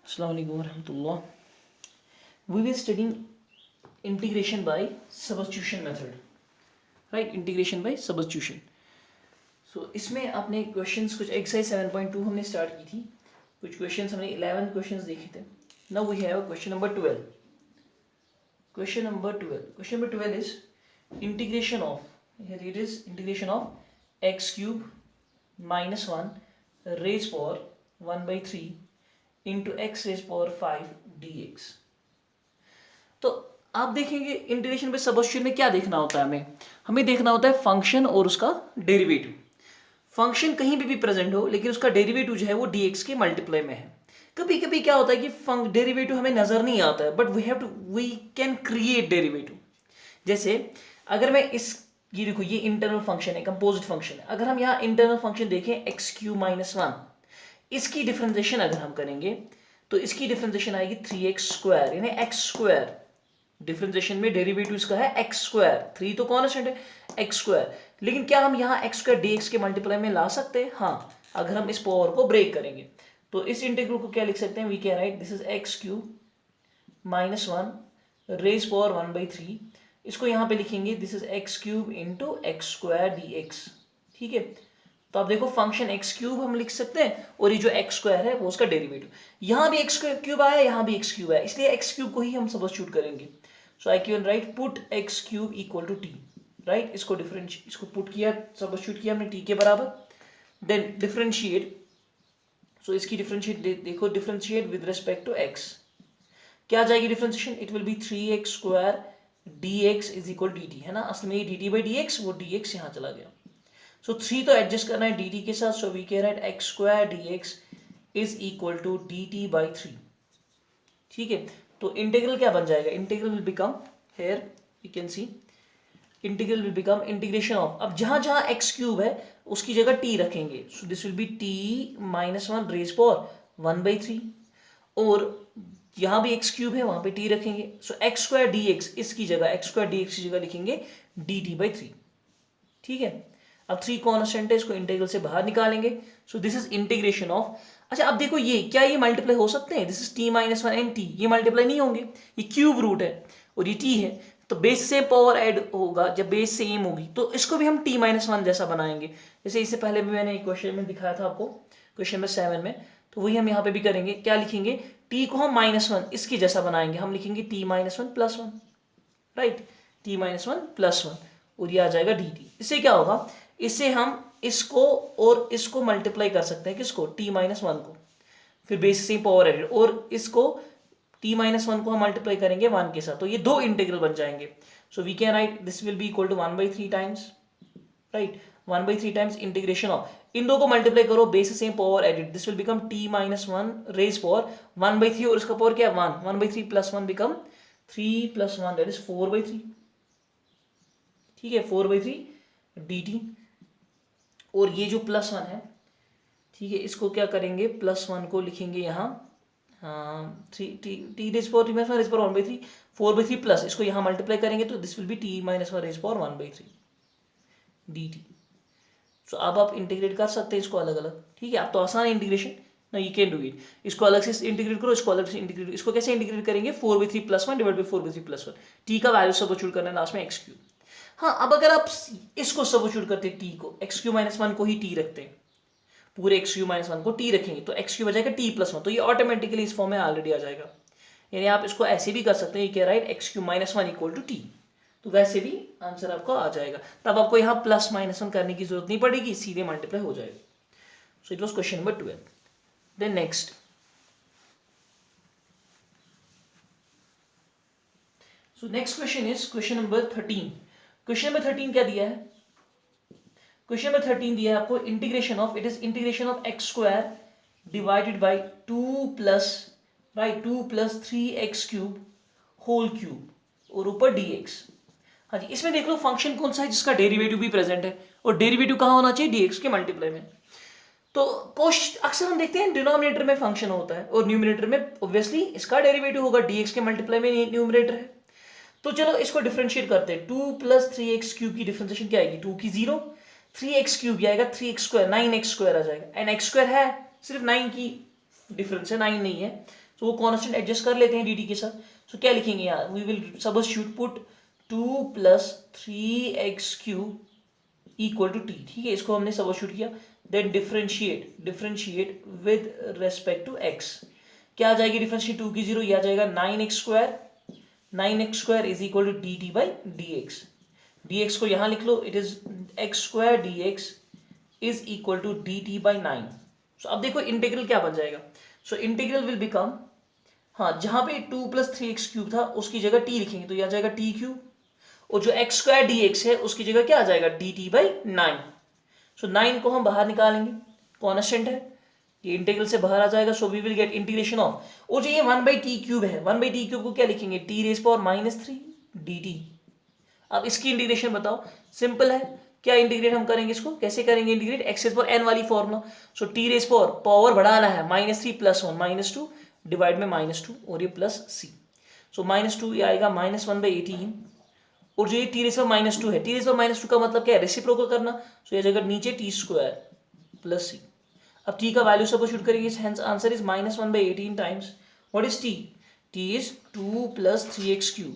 Assalamu alaikum warahmatullah. We were studying integration by substitution method, right? Integration by substitution. So इसमें आपने questions कुछ exercise 7.2 हमने start की थी, कुछ क्वेश्चंस हमने 11 क्वेश्चंस देखे थे. Now we have question number 12. Question number 12 is integration of, here it is, integration of x cube minus 1 raised power 1 by 3 into x raised power 5 dx. तो आप देखेंगे इंटीग्रेशन पे सबस्टिट्यूशन में क्या देखना होता है, हमें देखना होता है फंक्शन और उसका डेरिवेटिव. फंक्शन कहीं भी प्रेजेंट हो लेकिन उसका डेरिवेटिव जो है वो dx के मल्टीप्लाई में है. कभी कभी क्या होता है कि डेरिवेटिव हमें नजर नहीं आता है, but we can create derivative. जैसे अगर मैं ये देखो, ये इंटरनल फंक्शन है, कंपोजिट फंक्शन है. अगर हम यहाँ इंटरनल फंक्शन देखें एक्स क्यू माइनस 1, इसकी डिफरेंशिएशन अगर हम करेंगे तो इसकी डिफरेंशिएशन आएगी 3x स्क्वायर, यानी x स्क्वायर. डिफरेंशिएशन में डेरिवेटिव इसका है x स्क्वायर, 3 तो कांस्टेंट है, x स्क्वायर. लेकिन क्या हम यहाँ x स्क्वायर dx के मल्टीप्लाई में ला सकते हैं? हाँ, अगर हम इस पावर को ब्रेक करेंगे तो इस इंटीग्रल को क्या लिख सकते हैं? We can write this is x cube minus 1 raise power 1 by 3. इसको यहाँ पे लिखेंगे this is x cube into x square dx. ठीक है, तो आप देखो फंक्शन एक्स क्यूब हम लिख सकते हैं और ये जो एक्स स्क्वायर है वो उसका डेरिवेटिव. यहाँ भी एक्स क्यूब आया, यहाँ भी एक्स क्यूब आया, इसलिए एक्स क्यूब को ही हम सब्स्टिट्यूट करेंगे. So I can write put x cube equal to t. Right, इसको पुट किया, सब्स्टिट्यूट किया हमने टी के बराबर. Then differentiate. सो इसकी डिफरेंशिएट देखो, differentiate with respect to x. क्या आ जाएगी डिफरेंशिएशन? It will be 3x square dx is equal dt, है ना. असल में ये dt बाई dx, वो dx यहाँ चला गया. सो 3 तो एडजस्ट करना है dt के साथ. So we can write x square dx is equal to dt by 3. ठीक है, तो इंटीग्रल क्या बन जाएगा? Integral will become, here you can see, integral will become integration of, अब जहां जहां x क्यूब है उसकी जगह t रखेंगे. So this will be t minus 1 raise power 1 by 3, और यहां भी x क्यूब है वहां पे t रखेंगे. सो x स्क्वायर dx, इसकी जगह x स्क्वायर dx की जगह लिखेंगे dt बाई 3. ठीक है, अब 3 कांस्टेंट है, इसको इंटीग्रल से बाहर निकालेंगे. So this is integration of. अच्छा, अब देखो ये क्या, ये मल्टीप्लाई हो सकते हैं? This is t minus 1 and t, ये मल्टीप्लाई नहीं होंगे, ये क्यूब रूट है और ये t है, तो बेस से पावर ऐड होगा. जब बेस सेम होगी तो इसको भी हम t माइनस 1 जैसा बनाएंगे. जैसे इससे पहले भी मैंने एक क्वेश्चन में दिखाया था आपको, क्वेश्चन नंबर 7 में, तो वही हम यहाँ पे भी करेंगे. क्या लिखेंगे? t को हम -1 इसकी जैसा बनाएंगे, हम लिखेंगे t minus 1 plus 1. Right, t minus 1 plus 1, और ये आ जाएगा dt. इससे क्या होगा? इससे हम इसको और इसको मल्टीप्लाई कर सकते हैं. किसको? t माइनस 1 को, फिर बेस से पावर एडेड, और इसको t माइनस 1 को हम मल्टीप्लाई करेंगे 1 के साथ, तो ये दो इंटीग्रल बन जाएंगे. So we can write this will be equal to 1 by 3 times, right, 1 by 3 times integration of, इन दो को मल्टीप्लाई करो, बेस से power added, this will become t minus 1 raise power 1 by 3, और इसका पावर क्या है? 1. 1 by 3 plus 1 become 3 plus 1 that is 4 by 3. ठीक है, 4 by 3 dt. और ये जो प्लस 1 है, ठीक है, इसको क्या करेंगे? प्लस 1 को लिखेंगे यहाँ 3 raise power 3 raise power 1 by 3, 4 by 3 plus, इसको यहाँ मल्टीप्लाई करेंगे तो this will be t minus 1 raise power 1 by 3 dt. So अब आप इंटीग्रेट कर सकते हैं इसको अलग अलग. ठीक है, आप तो आसान है इंटीग्रेशन ना, यू कैन डू इट. इसको अलग से इंटीग्रेट करो, इसको अलग से इंटीग्रेट. इसको कैसे इंटीग्रेट करेंगे? 4 by 3 plus 1 divide by 4 by 3 plus 1. t का वैल्यू सब्स्टिट्यूट करना है लास्ट में x क्यूब. हाँ, अब अगर आप इसको सब्स्टिट्यूट करते हैं, t को, x क्यूब माइनस 1 को ही t रखते हैं, पूरे x क्यूब माइनस 1 को t रखेंगे तो x क्यूब आ जाएगा t प्लस 1, तो ये ऑटोमेटिकली इस फॉर्म में ऑलरेडी आ जाएगा. यानी आप इसको ऐसे भी कर सकते हैं, ये right x cube minus 1 equal to t, तो वैसे भी आंसर आपको आ जाएगा. तब आपको यहाँ प्लस माइनस 1 करने की जरूरत नहीं पड़ेगी, सीधे मल्टीप्लाई हो जाएगा. So it was question number 12. Then next, so next question is question number 13. Question number 13 क्या दिया है? क्वेश्चन नंबर 13 दिया है आपको integration of, it is integration of x square divided by 2 plus, right, 2 plus 3x cube whole cube, और ऊपर dx. हाँ जी, इसमें देख लो फंक्शन कौन सा है जिसका डेरिवेटिव भी प्रेजेंट है, और डेरिवेटिव कहाँ होना चाहिए? dx के मल्टीप्लाई में. तो अक्सर हम देखते हैं डिनोमिनेटर में फंक्शन होता है और न्यूमिनेटर में ऑब्वियसली इसका डेरिवेटिव होगा, dx के मल्टीप्लाई में न्यूमिनेटर है. तो चलो इसको डिफरेंशिएट करते हैं. 2 प्लस 3x क्यूब की डिफरेंशिएशन क्या आएगी? 2 की 0, 3x क्यूब आएगा 3x स्क्वायर, 9x स्क्वायर आ जाएगा, एंड x स्क्वायर है सिर्फ 9 की डिफरेंस है, 9 नहीं है. तो वो कांस्टेंट एडजस्ट कर लेते हैं dt के साथ. सो क्या लिखेंगे यहाँ, we will substitute put 2 + 3x³ equal to T. ठीक है, इसको हमने सबस्टिट्यूट किया. Then differentiate with respect to x. क्या आ जाएगी डिफरेंशिएट 2 की 0, यह आ जाएगा 9x² is equal to dt by dx. dx को यहाँ लिख लो, it is x² dx is equal to dt by 9. So अब देखो इंटीग्रल क्या बन जाएगा. सो इंटीग्रल विल बिकम, हाँ जहां पे 2 + 3x³ था उसकी जगह t लिखेंगे तो यह आ जाएगा t³. और जो x² dx है उसकी जगह क्या आ जाएगा dt बाई 9. सो 9 को हम बाहर निकालेंगे, कांस्टेंट है, ये इंटीग्रल से बाहर आ जाएगा. So we will get integration of, और जो ये 1/t³ है, 1/t³ को क्या लिखेंगे, t⁻³ dt. अब इसकी इंटीग्रेशन बताओ. सिंपल है, क्या इंटीग्रेट हम करेंगे इसको, कैसे करेंगे इंटीग्रेट, x⁻n वाली फॉर्मूला. सो t पावर बढ़ाना है, -3 + 1 -2 डिवाइड में -2 और ये प्लस c. सो -2 ये आएगा -1/18. और जो ये t⁻² है, t⁻² का मतलब क्या है, रेसिप्रोकल करना. सो ये जगह नीचे t² + c. अब t का वैल्यू सबस्टिट्यूट करेंगे, hence answer is -1/18 times what is t. t is 2 + 3x³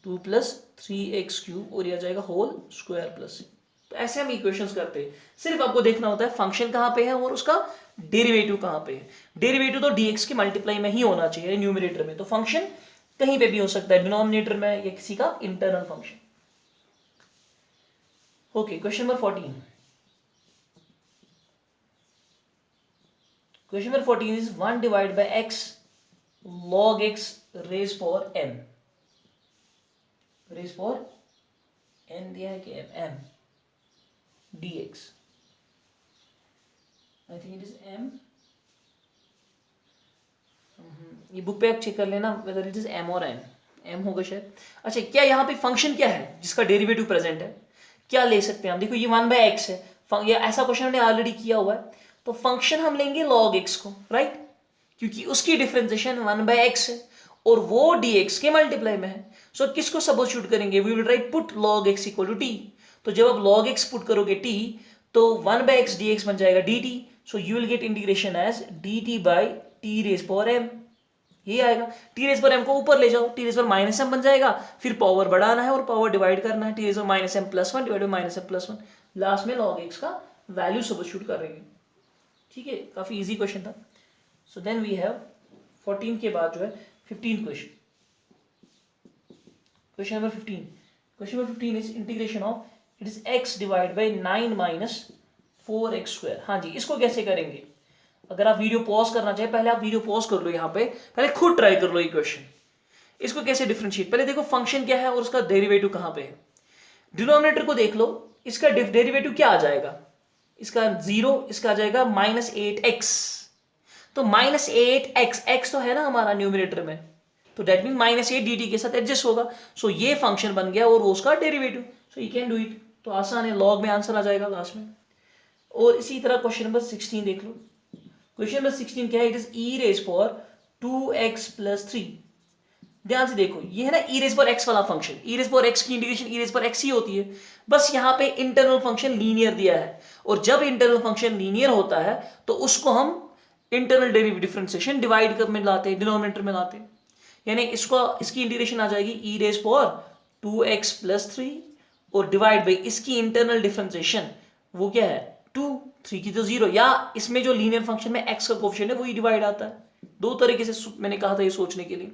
2 + 3x³ और ये आ जाएगा होल स्क्वायर + c. तो ऐसे हम इक्वेशंस करते हैं. सिर्फ आपको देखना होता है फंक्शन कहाँ पे है और उसका डेरिवेटिव कहाँ पे है. डेरिवेटिव तो dx के मल्टीप्लाई में ही होना चाहिए न्यूमरेटर में. तो फंक्शन कहीं पे भी हो सकता है, डिनोमिनेटर में या किसी का internal function. Okay, question number 14. Question number 14 is 1 divide by x log x raise power m. Raise power n दिया है कि m dx. I think it is m. ये बुक पे आप चेक कर लेना वेदर इट इज m और n. m होगा शायद. अच्छा, क्या यहाँ पे फंक्शन क्या है जिसका डेरिवेटिव प्रेजेंट है, क्या ले सकते हैं हम. देखो ये 1/x है, ये ऐसा क्वेश्चन हमने ऑलरेडी किया हुआ है. तो फंक्शन हम लेंगे log x को, राइट, क्योंकि उसकी डिफरेंशिएशन 1/x है और वो dx के मल्टीप्लाई में है. सो किसको सबस्टिट्यूट करेंगे, we will write put log x equal to t. तो जब आप log x पुट करोगे t तो 1/x dx बन जाएगा dt. So you will get integration as dt by t⁻m. ये आएगा. t⁻m को ऊपर ले जाओ, t⁻m बन जाएगा. फिर पावर बढ़ाना है और पावर डिवाइड करना है, t⁻m + 1 divide by -m + 1. Last में log x का वैल्यू सबस्टिट्यूट करेंगे. ठीक है, काफी इजी क्वेश्चन था. सो देन वी हैव 14 के बाद जो है 15 question. Question number 15. Question number 15 is integration of, it is x divide by 9 - 4x². हाँ जी, इसको कैसे करेंगे. अगर आप वीडियो पॉज करना चाहे, पहले आप वीडियो पॉज कर लो, यहाँ पे पहले खुद ट्राई कर लो ये क्वेश्चन. इसको कैसे डिफरेंशिएट, पहले देखो फंक्शन क्या है और उसका डेरिवेटिव कहाँ पे है. डिनोमिनेटर को देख लो, इसका डेरिवेटिव क्या आ जाएगा, इसका 0, इसका आ जाएगा -8x. तो -8x, x तो है ना हमारा न्यूमरेटर में, तो दैट मीन -8 dt के साथ एडजस्ट होगा. सो ये फंक्शन बन गया और वो उसका derivative. So you can do it. तो आसान है, लॉग में आंसर आ जाएगा लास्ट में. और इसी तरह क्वेश्चन नंबर 16 देख लो. क्वेश्चन नंबर 16 क्या है, इट इज e⁻2x + 3. ध्यान से देखो, ये है ना e⁻x वाला फंक्शन. e⁻x की इंटीग्रेशन e⁻x ही होती है, बस यहाँ पे इंटरनल फंक्शन लीनियर दिया है. और जब इंटरनल फंक्शन लीनियर होता है तो उसको हम इंटरनल डेरिवेटिव डिफरेंशिएशन डिवाइड कर में लाते हैं, डिनोमिनेटर में लाते हैं. यानी इसकी इंटीग्रेशन आ जाएगी e⁻2x + 3 और डिवाइड बाई इसकी इंटरनल डिफरेंशिएशन, वो क्या है 2, 3 की तो 0, या इसमें जो लीनियर फंक्शन में x का कोएफिशिएंट है वही डिवाइड आता है. दो तरीके से मैंने कहा था ये सोचने के लिए.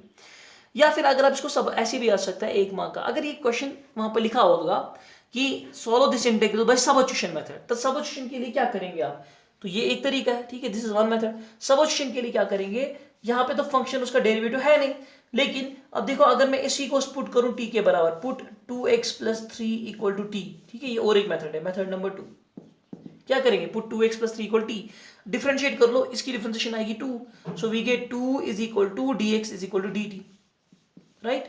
या फिर अगर आप इसको सब ऐसे भी आ सकता है 1 मार्क का, अगर ये क्वेश्चन वहां पर लिखा होगा कि solve this integral by substitution method, तो सबस्टिट्यूशन के लिए क्या करेंगे आप, तो ये एक तरीका है. ठीक है, this is one method. Substitution के लिए क्या करेंगे, यहाँ पे तो फंक्शन उसका डेरिवेटिव है नहीं, लेकिन अब देखो अगर मैं इसी को पुट करूं t के बराबर, पुट 2x + 3 = t. ठीक है, ये और एक मेथड है, मेथड नंबर 2. क्या करेंगे, पुट 2x + 3 = t. डिफरेंशिएट कर लो, इसकी डिफरेंशिएशन आएगी 2. So we get 2 = dx = dt. Right,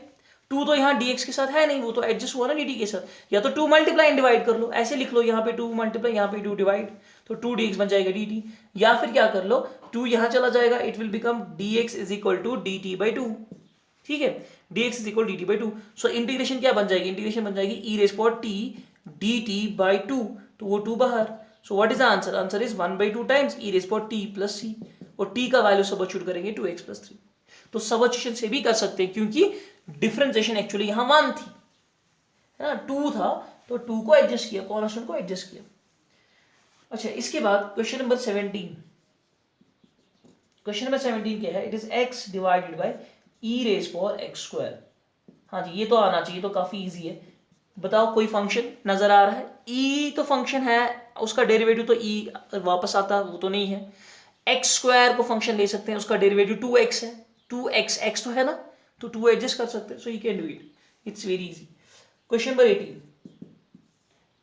2 तो यहाँ dx के साथ है नहीं, वो तो एडजस्ट हुआ ना dt के साथ. या तो 2 मल्टीप्लाई एंड डिवाइड कर लो, ऐसे लिख लो, यहाँ पे 2 मल्टीप्लाई, यहाँ पे 2 डिवाइड, तो 2 dx बन जाएगा dt. या फिर क्या कर लो, 2 यहाँ चला जाएगा, it will become dx = dt/2. ठीक है, dx = dt/2. सो इंटीग्रेशन क्या बन जाएगी, इंटीग्रेशन बन जाएगी e⁻t dt/2. तो वो 2 बाहर. सो what is the answer, answer is 1/2 times e⁻t + c. और t का वैल्यू सबस्टिट्यूट करेंगे 2x + 3. तो सबस्टिट्यूशन से भी कर सकते हैं, क्योंकि डिफरेंशिएशन एक्चुअली यहाँ 1 थी, है ना, 2 था, तो 2 को एडजस्ट किया, कॉन्स्टेंट को एडजस्ट किया। अच्छा, इसके बाद क्वेश्चन नंबर 17। क्वेश्चन नंबर 17 क्या है? It is x divided by e raise power x square. हाँ जी, ये तो आना चाहिए, तो काफी इजी है। बताओ कोई फंक्शन नजर आ रहा है? e तो फंक्शन है, उसका डेरिवेटिव तो e वापस आता, वो तो नहीं है। एक्स स्क्वायर को फंक्शन ले सकते हैं, उसका डेरिवेटिव 2x है, 2x x तो है ना, तो 2 एडजस्ट कर सकते हैं, so you can do it, it's very easy. Question number 18,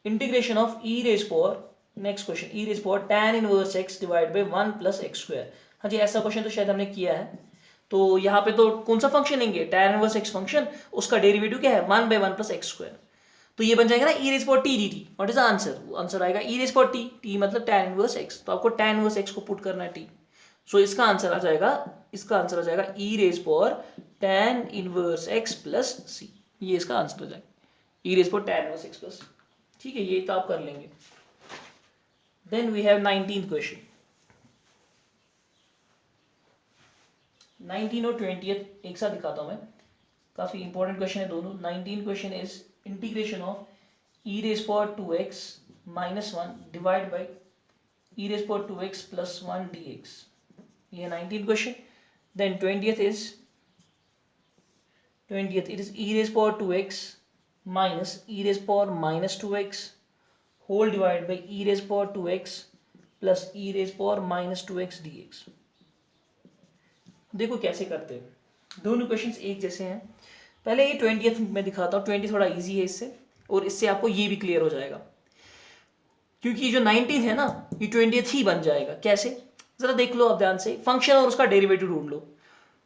integration of e raise power, next question, e raise power tan inverse x divide by 1 plus x square. हाँ जी, ऐसा क्वेश्चन तो शायद हमने किया है। तो यहाँ पे तो कौन सा फंक्शन लेंगे? tan इनवर्स x फंक्शन, उसका डेरिवेटिव क्या है? 1 बाय 1 प्लस x स्क्वायर। तो ये बन जाएगा ना e raise power t dt। What is the answer? Answer आएगा e रेज पावर t मतलब tan इनवर्स x, तो आपको tan इनवर्स x को पुट करना है t। सो इसका आंसर आ जाएगा, e raise power tan inverse x plus c, ये इसका आंसर हो जाएगा, e raise power tan inverse x plus. ठीक है, ये तो आप कर लेंगे। Then we have 19th question. 19 और 20th एक साथ दिखाता हूं मैं, काफी इंपॉर्टेंट क्वेश्चन है दोनों। 19 question is integration of e raise power 2x minus 1 divide by e raise power 2x plus 1 dx, ये है 19 question. Then 20th it is e raised power 2x minus e raised power minus 2x whole divided by e raised power 2x plus e raised power minus 2x dx। देखो कैसे करते हैं, दोनों questions एक जैसे हैं। पहले ये 20th में दिखाता हूँ, 20 थोड़ा इजी है इससे, और इससे आपको ये भी क्लियर हो जाएगा, क्योंकि जो 19 है ना, ये 20th ही बन जाएगा। कैसे? जरा देख लो आप ध्यान से, फंक्शन और उसका डेरिवेटिव ढूंढ लो।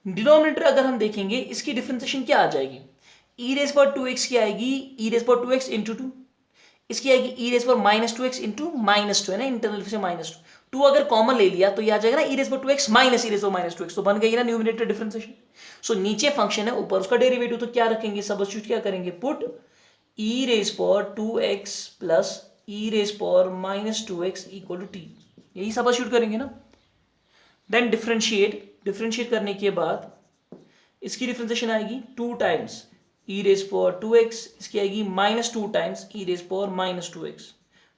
डिनोमिनेटर अगर हम देखेंगे, इसकी डिफरेंशिएशन क्या आ जाएगी? e रेज पर 2x की आएगी e रेज पर 2x इंटू 2, इसकी आएगी e रेज पर माइनस 2x इंटू माइनस 2, है ना, इंटरनल से माइनस 2 अगर कॉमन ले लिया तो ये आ जाएगा ना e रेज पर 2x माइनस e रेज पर माइनस 2x, तो बन गई ना न्यूमिनेटर डिफरेंशिएशन। सो नीचे फंक्शन है, ऊपर उसका डेरिवेटिव, तो क्या रखेंगे? सब्स्टिट्यूट क्या करेंगे? पुट e रेज पर 2x प्लस e रेज पर minus 2x equal to t, यही सब्स्टिट्यूट करेंगे ना। देन डिफरेंशिएट करने के बाद इसकी डिफरेंशिएशन आएगी 2 times e raise power 2x, इसकी आएगी minus 2 times e raise power minus 2x।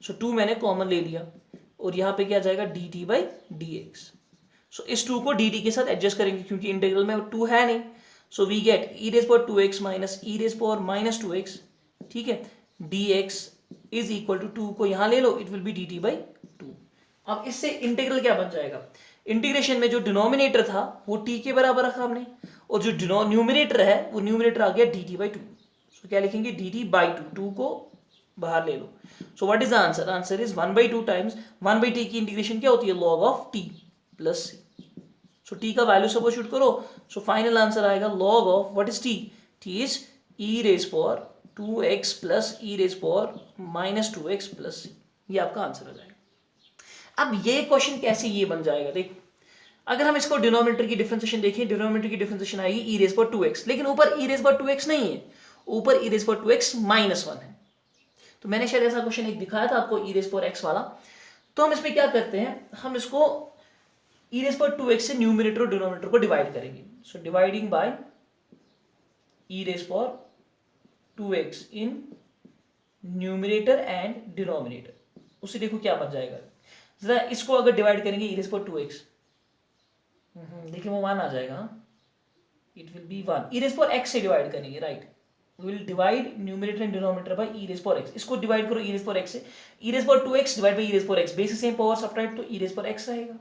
सो 2 मैंने कॉमन ले लिया, और यहाँ पे क्या जाएगा? dt by dx। सो इस 2 को dt के साथ एडजस्ट करेंगे, क्योंकि इंटीग्रल में 2 है नहीं। So we get e raise power 2x minus e raise power minus 2x, ठीक है, dx इज इक्वल टू 2 को यहाँ ले लो, it will be dt by 2। अब इससे इंटीग्रल क्या बन जाएगा? इंटीग्रेशन में जो डिनोमिनेटर था वो t के बराबर रखा हमने, और जो न्यूमिनेटर है वो न्यूमिनेटर आ गया dt बाई 2। सो क्या लिखेंगे? dt बाई 2, 2 को बाहर ले लो। So what is the answer? Answer is 1/2 times 1/t की इंटीग्रेशन क्या होती है? log of t plus c। So t का वैल्यू सब्स्टिट्यूट करो, सो फाइनल आंसर आएगा log of what is t? t is e raise power 2x plus e raise power minus 2x plus c, ये आपका answer हो जाएगा। अब ये question कैसे ये बन जाएगा? देख, अगर हम इसको डिनोमिनेटर की डिफरेंशिएशन देखें, डिनोमिनेटर की डिफरेंशिएशन आएगी e रेज पर 2x, लेकिन ऊपर e रेज पर 2x नहीं है, ऊपर e रेज पर 2x माइनस 1 है। तो मैंने शायद ऐसा क्वेश्चन एक दिखाया था आपको e रेज पर x वाला। तो हम इसमें क्या करते हैं, हम इसको e रेज पर 2x से न्यूमिनेटर और डिनोमिनेटर को डिवाइड करेंगे। So dividing by e raise पर 2x in numerator and denominator, उसे देखो क्या बन जाएगा। जरा इसको अगर डिवाइड करेंगे e रेज पर 2x, देखिए वो 1 आ जाएगा, it will be 1। e raise पर x से डिवाइड करेंगे, right, we will divide numerator and denominator by e raise पर x। इसको डिवाइड करो e रेज पर x से, e रेज पर 2x divide by e raise पर x, base same power subtract, तो e रेज पर x रहेगा।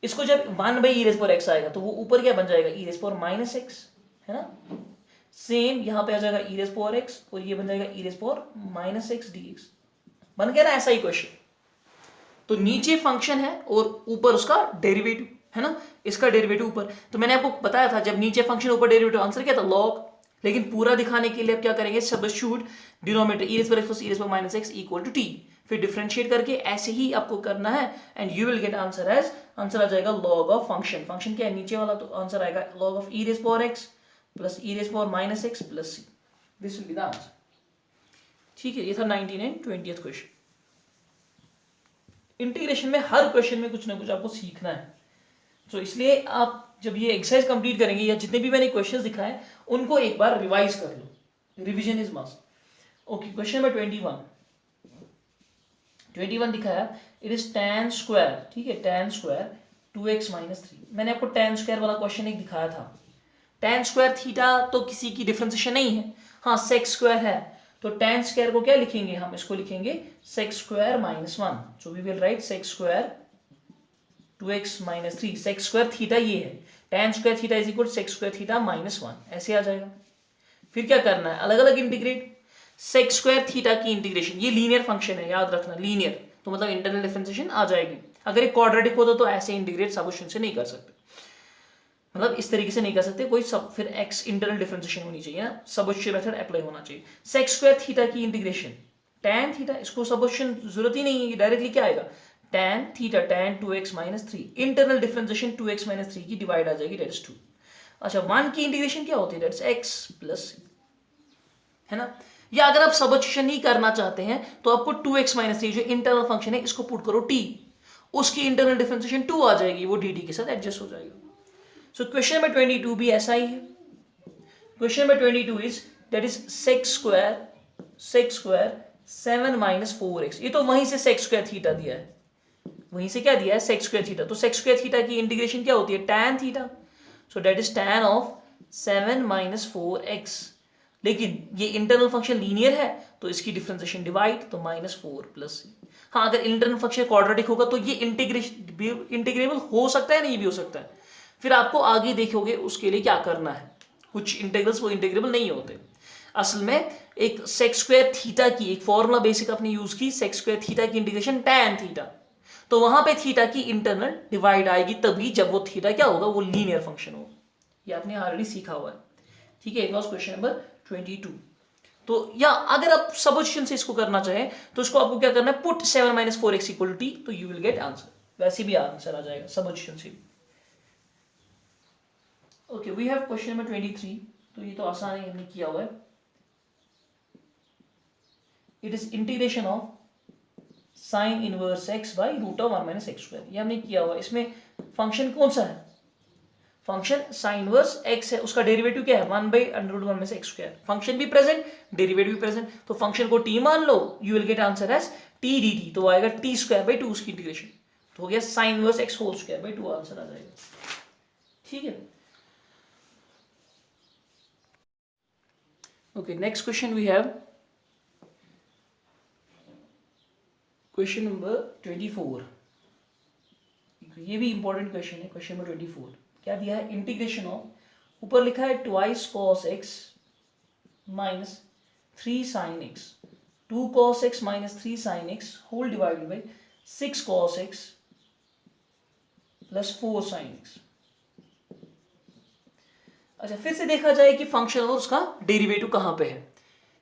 इसको जब 1 बाय e रेज पर x आएगा तो वो ऊपर क्या बन जाएगा? e रेज पर माइनस x, है ना। सेम यहाँ पे आ जाएगा e रेज पर x, और ये बन जाएगा e रेज पर माइनस x dx। बन गया ना ऐसा ही क्वेश्चन। तो नीचे फंक्शन है और ऊपर उसका डेरिवेटिव, है ना, इसका डेरिवेटिव ऊपर। तो मैंने आपको बताया था, जब नीचे फंक्शन ऊपर डेरिवेटिव, आंसर क्या था? लॉग। लेकिन पूरा दिखाने के लिए अब क्या करेंगे? सब्स्टिट्यूट डिनोमिनेटर e रेज़ पर x प्लस e रेज़ पर minus x equal to t, फिर डिफरेंशिएट करके ऐसे ही आपको करना है, and you will get answer as, answer आ जाएगा लॉग ऑफ फंक्शन। फंक्शन क्या है? नीचे वाला, तो आंसर आएगा लॉग ऑफ e रेज़ पर x प्लस e रेज़ पर minus x plus c। This will be the answer. ठीक है, ये था 19 एंड 20th क्वेश्चन। इंटीग्रेशन में हर क्वेश्चन में कुछ ना कुछ आपको सीखना है। तो इसलिए आप जब ये एक्सरसाइज कंप्लीट करेंगे या जितने भी मैंने क्वेश्चंस दिखाए उनको एक बार रिवाइज कर लो, revision is must. Okay, question number 21 दिखाया, इट इज tan स्क्वायर, ठीक है, tan स्क्वायर 2x माइनस 3। मैंने आपको tan स्क्वायर वाला क्वेश्चन एक दिखाया था। tan स्क्वायर थीटा तो किसी की डिफरेंशिएशन नहीं है, हाँ sec स्क्वायर है, तो tan स्क्वायर को क्या लिखेंगे हम, इसको लिखेंगे sec square minus 1। So we will write sec square 2x minus 3, sec square theta ये है, tan square theta is equal sec square theta minus 1, ऐसे आ जाएगा। फिर क्या करना है, अलग अलग इंटीग्रेट। sec स्क्वायर थीटा की इंटीग्रेशन, ये लीनियर फंक्शन है, याद रखना लीनियर, तो मतलब इंटरनल डिफरेंशिएशन आ जाएगी। अगर ये क्वाड्रेटिक होता तो ऐसे इंटीग्रेट सब्स्टिट्यूशन से नहीं कर सकते, मतलब इस तरीके से नहीं कर सकते, कोई सब फिर x इंटरनल डिफरेंशिएशन होनी चाहिए ना, सब्स्टिट्यूशन मेथड अप्लाई होना चाहिए। sec स्क्वायर थीटा की इंटीग्रेशन tan थीटा, इसको सब्स्टिट्यूशन जरूरत ही नहीं है, डायरेक्टली क्या आएगा tan theta tan 2x minus 3, internal differentiation 2x minus 3 की डिवाइड आ जाएगी, दैट इज 2। अच्छा 1 की इंटीग्रेशन क्या होती है, दैट इज x प्लस, है ना। या अगर आप सब्स्टिट्यूशन नहीं करना चाहते हैं तो आपको 2x माइनस 3 जो इंटरनल फंक्शन है इसको पुट करो t, उसकी इंटरनल डिफरेंशिएशन 2 आ जाएगी, वो dt के साथ एडजस्ट हो जाएगा। सो क्वेश्चन नंबर 22 भी ऐसा ही है। Question number 22 is that is sec square 7 minus 4x, ये तो वहीं से sec स्क्वायर थीटा दिया है, वहीं से क्या दिया है sec स्क्वायर थीटा, तो sec स्क्वायर थीटा की इंटीग्रेशन क्या होती है tan theta, so that is tan of 7 minus 4x। लेकिन ये इंटरनल फंक्शन लीनियर है तो इसकी डिफरेंशिएशन डिवाइड, तो माइनस 4 प्लस। हाँ अगर इंटरनल फंक्शन क्वाड्रेटिक होगा तो ये इंटीग्रेबल हो सकता है, नहीं भी हो सकता है, फिर आपको आगे देखोगे उसके लिए क्या करना है, कुछ इंटीग्रल्स वो इंटीग्रेबल नहीं होते। असल में एक sec स्क्वायर थीटा की एक फॉर्मूला बेसिक आपने यूज की, sec स्क्वायर थीटा की इंटीग्रेशन tan थीटा, तो वहां पे थीटा की इंटरनल डिवाइड आएगी तभी जब वो थीटा क्या होगा, वो लीनियर फंक्शन होगा, ये आपने ऑलरेडी सीखा हुआ है, ठीक है। It was question number 22। तो या अगर आप सब्स्टिट्यूशन से इसको करना चाहें तो इसको आपको क्या करना है, put 7 minus 4x equal to t, तो यू विल गेट आंसर, वैसे भी आंसर आ जाएगा सब्स्टिट्यूशन से। Okay we have question number 23, तो ये तो आसान है, हमने किया हुआ है। It is integration of sine inverse x by root of 1 minus x square, ये हमने किया हुआ है। इसमें फंक्शन कौन सा है, फंक्शन साइन इनवर्स x है, उसका डेरिवेटिव क्या है 1 बाई अंडर रूट 1 में से एक्स स्क्वायर, फंक्शन भी प्रेजेंट डेरिवेटिव भी प्रेजेंट, तो फंक्शन को t मान लो, you will get answer as t dt, तो आएगा t स्क्वायर बाई 2 उसकी इंटीग्रेशन, तो हो गया sine inverse x whole square by 2 answer आ जाएगा, ठीक है। Okay next question we have question number 24, ये भी इंपॉर्टेंट क्वेश्चन है। क्वेश्चन नंबर 24 क्या दिया है, इंटीग्रेशन ऑफ, ऊपर लिखा है twice cos x minus 3 sine x, 2 cos x minus 3 sine x whole divided by 6 cos x plus 4 sine x. अच्छा फिर से देखा जाए कि फंक्शन और उसका डेरिवेटिव कहां पे है,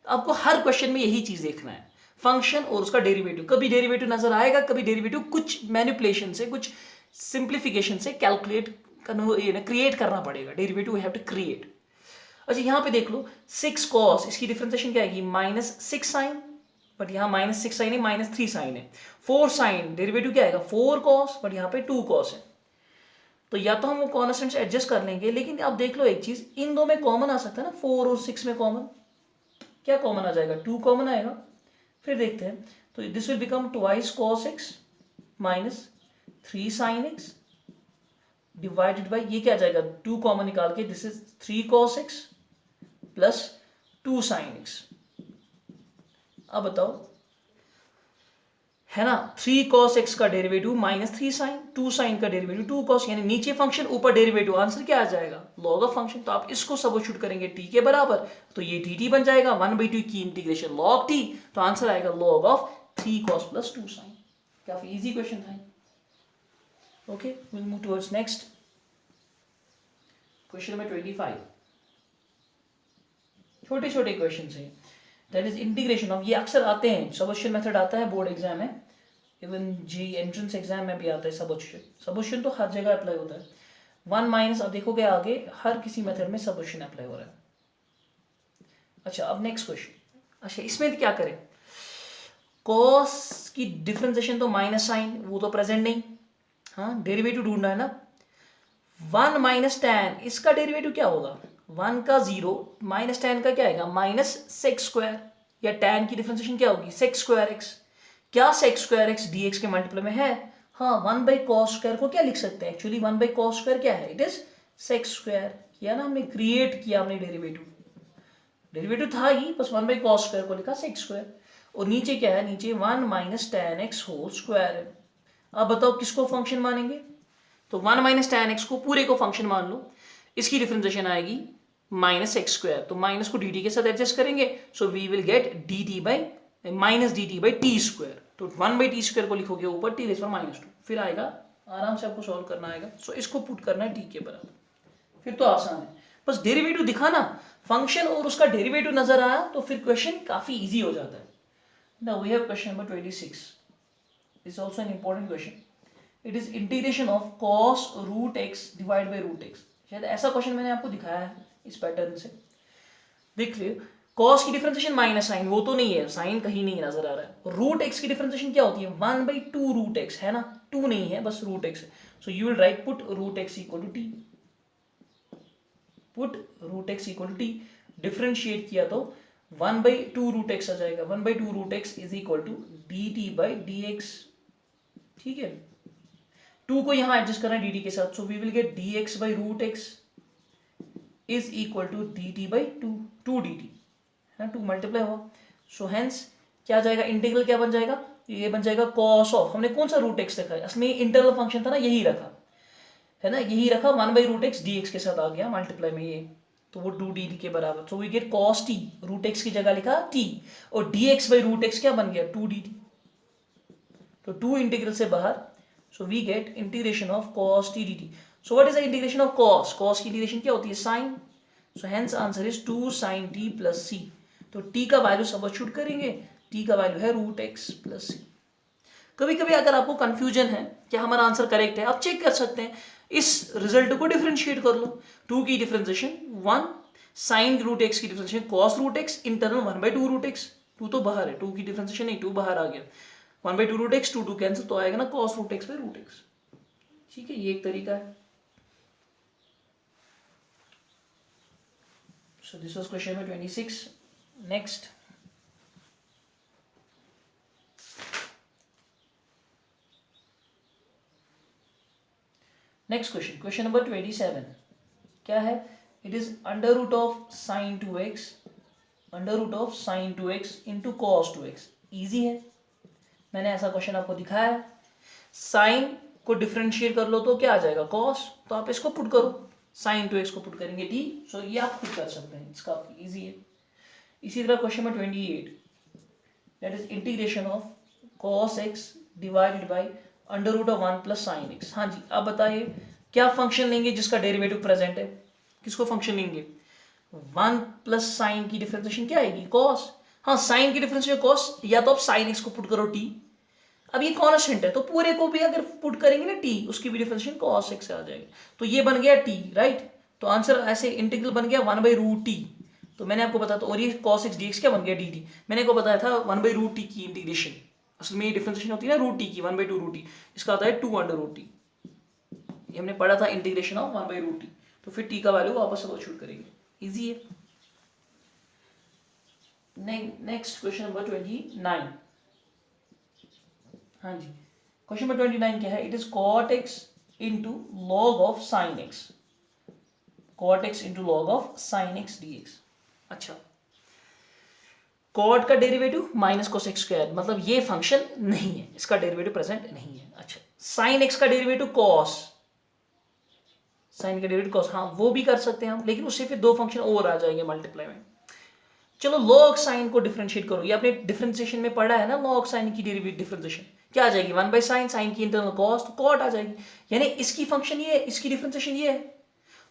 आपको हर क्वेश्चन में यही चीज देखना है, फंक्शन और उसका डेरिवेटिव, कभी डेरिवेटिव नजर आएगा, कभी डेरिवेटिव कुछ मैनिपुलेशन से, कुछ सिंप्लीफिकेशन से कैलकुलेट क्रिएट करना पड़ेगा, derivative we have to create. अच्छा यहाँ पे देख लो 6 कॉस, इसकी डिफरेंशिएशन क्या आएगी माइनस 6 साइन, बट यहाँ माइनस 6 साइन है, माइनस 3 साइन है। 4 साइन डेरिवेटिव क्या आएगा 4 कॉस, बट यहाँ पे 2 कॉस है, तो या तो हम वो कॉन्स्टेंट्स एडजस्ट कर लेंगे, लेकिन आप देख लो एक चीज, इन दो में कॉमन आ सकता है ना, 4 और 6 में कॉमन, क्या कॉमन आ जाएगा 2 कॉमन आएगा। फिर देखते हैं, तो this will become twice cos x minus 3 sine x divided by, ये क्या आ जाएगा 2 कॉमन निकाल के, this is 3 cos x plus 2 sign x. अब बताओ, है ना, 3 cos x का डेरिवेटिव माइनस 3 साइन, 2 साइन का डेरिवेटिव 2 cos, यानी नीचे फंक्शन ऊपर डेरिवेटिव, आंसर क्या आ जाएगा लॉग ऑफ फंक्शन। तो आप इसको सब्स्टिट्यूट करेंगे t के बराबर, तो ये dt बन जाएगा 1/2 की इंटीग्रेशन लॉग t, तो आंसर आएगा log of 3 cos plus 2 sine. काफी इजी क्वेश्चन था। Okay will move towards next question number 25। छोटे छोटे क्वेश्चन है, दैट इज इंटीग्रेशन ऑफ, ये अक्सर आते हैं, सब्स्टिट्यूशन मेथड आता है बोर्ड एग्जाम में, इवन जी एंट्रेंस एग्जाम में भी आता है सब्स्टिट्यूशन तो हर जगह अप्लाई होता है। 1 माइनस, अब देखोगे आगे हर किसी मेथड में सब्स्टिट्यूशन अप्लाई हो रहा है। अच्छा अब नेक्स्ट क्वेश्चन, अच्छा इसमें क्या करें, कॉस की डिफरेंशिएशन तो माइनस साइन, वो तो प्रेजेंट नहीं, हाँ डेरिवेटिव ढूंढना है ना, 1 माइनस टेन, इसका डेरिवेटिव क्या होगा? 1 का 0 माइनस टेन का क्या आएगा? माइनस सेक स्क्वायर, या टेन की डिफरेंशिएशन क्या होगी? Sec square x. क्या sec square x d x के मल्टीप्लाई में है? हाँ, 1 बाई कॉस स्क्वायर को क्या लिख सकते हैं? एक्चुअली 1 बाई कॉस स्क्वायर क्या है? It is sec square. किया ना हमने, क्रिएट किया हमने डेरिवेटिव। डेरिवेटिव था ही, बस 1 बाई कॉस स्क्वायर को लिखा सेक स्क्वायर। और नीचे क्या है? नीचे 1 minus ten x whole square है। अब बताओ किसको फंक्शन मानेंगे? तो 1 माइनस टेन एक्स को पूरे को फंक्शन मान लो। इसकी डिफरेंशिएशन आएगी माइनस एक्स स्क्वायर, तो माइनस को डी टी के साथ एडजस्ट करेंगे, so we will get d t by minus d t by t square. तो 1 बाई टी स्क्वायर को लिखोगे ऊपर टी रेज़ पर माइनस 2, फिर आएगा, आराम से आपको सॉल्व करना आएगा। सो इसको पुट करना है टी के बराबर, फिर तो आसान है। बस डेरिवेटिव दिखाना, फंक्शन और उसका डेरिवेटिव नजर आया तो फिर क्वेश्चन काफी इजी हो जाता है। Now we have question number 26, is also an important question. It is integration of cos root x divide by root x. शायद ऐसा क्वेश्चन मैंने आपको दिखाया है इस पैटर्न से, देख लियो। cos की डिफरेंशिएशन माइनस साइन, वो तो नहीं है, साइन कहीं नहीं नजर आ रहा है। रूट एक्स की डिफरेंशिएशन क्या होती है? 1 बाई टू रूट एक्स, है ना, 2 नहीं है, बस रूट एक्स है। So you will write put root x equal to t, put root x equal to t. Differentiate किया तो 1 बाई टू रूट एक्स आ जाएगा। 1 by two root x is equal to d t by d x, ठीक है। 2 को यहां adjust करना है डी टी के साथ, so we will get d x by root x is equal to d t by two d t, है, 2 multiply हुआ। सो हेंस क्या जाएगा? इंटीग्रल क्या बन जाएगा? ये बन जाएगा कॉस ऑफ, हमने कौन सा रूट एक्स रखा है? असली इंटरनल फंक्शन था ना, यही रखा है ना, यही रखा। 1 by root x d x के साथ आ गया मल्टीप्लाई में ये, तो वो 2 डी के बराबर। So we get cos t, root x की जगह लिखा टी, और d x by root x क्या बन गया? 2 डी टी। तो 2 इंटीग्रल से बाहर, so we get integration of cos t d t. So what is the integration of cos? Cos की इंटीग्रेशन क्या होती है? Sine. So hence answer is 2 sine t plus c. तो टी का value substitute करेंगे, t का value है root x plus c. कभी कभी अगर आपको कंफ्यूजन है कि हमारा आंसर करेक्ट है, आप चेक कर सकते हैं, इस रिजल्ट को डिफरेंशिएट कर लो। 2 की डिफरेंशिएशन 1, साइन रूट एक्स की differentiation cos root x, internal 1 by two root x. 2 तो बाहर है, 2 की डिफरेंशिएशन नहीं, 2 बाहर आ गया। 1 by two root x, 2 cancel, तो आएगा ना cos root x by root x. ठीक है, ये एक तरीका है। So this was question number 26। Next, next question, question number 27 क्या है? It is under root of sine 2x, under root of sine 2x into cos 2x। Easy है, मैंने ऐसा क्वेश्चन आपको दिखाया है। साइन को डिफरेंशिएट कर लो तो क्या आ जाएगा? कॉस। तो आप इसको पुट करो, साइन 2x को पुट करेंगे टी। सो ये आप खुद कर सकते हैं, इसका ईजी है। इसी तरह question number 28, that is integration of cos x divided by under root of 1 plus sine x. हाँ जी, अब बताइए क्या फंक्शन लेंगे जिसका डेरिवेटिव प्रेजेंट है? किसको फंक्शन लेंगे? 1 प्लस साइन की डिफरेंशिएशन क्या आएगी? कॉस। हाँ, साइन की डिफरेंशिएशन कॉस, या तो आप साइन एक्स को पुट करो टी। अब ये कॉन्स्टेंट है तो पूरे को भी अगर पुट करेंगे ना टी, उसकी भी डिफरेंशिएशन कॉस एक्स से आ जाएगी। तो ये बन गया टी, राइट। तो आंसर ऐसे इंटीग्रल बन गया 1 बाई रूट टी। तो मैंने आपको बताया था, और ये कॉस एक्स डी एक्स क्या बन गया? D T. मैंने आपको बताया था 1 बाई रूट टी की इंटीग्रेशन, असल में ये डिफरेंशिएशन होती है ना रूट टी की, 1 बाई टू रूट टी, इसका आता है 2 अंडर रूट टी। ये हमने पढ़ा था integration of 1 by root t. तो फिर टी का वैल्यू वापस सब्स्टिट्यूट करेंगे, इजी है। Next question number 29। हाँ जी, क्वेश्चन नंबर 29 क्या है? It is cot x into log of sine x, cot x into log of sine x d x. अच्छा, कॉट का derivative minus cos x square, मतलब ये फंक्शन नहीं है, इसका डेरिवेटिव प्रेजेंट नहीं है। अच्छा, साइन एक्स का डेरिवेटिव कॉस, साइन का डेरिवेटिव कॉस, हाँ वो भी कर सकते हैं हम, लेकिन उससे फिर 2 फंक्शन और आ जाएंगे मल्टीप्लाई में। चलो लॉग साइन को डिफरेंशिएट करो, ये आपने डिफरेंशिएशन में पढ़ा है ना, लॉग साइन की डिफरेंशिएशन क्या आ जाएगी? 1 बाई साइन, साइन की इंटरनल कॉस, तो कॉट आ जाएगी। यानी इसकी फंक्शन ये है, इसकी डिफरेंशिएशन ये है।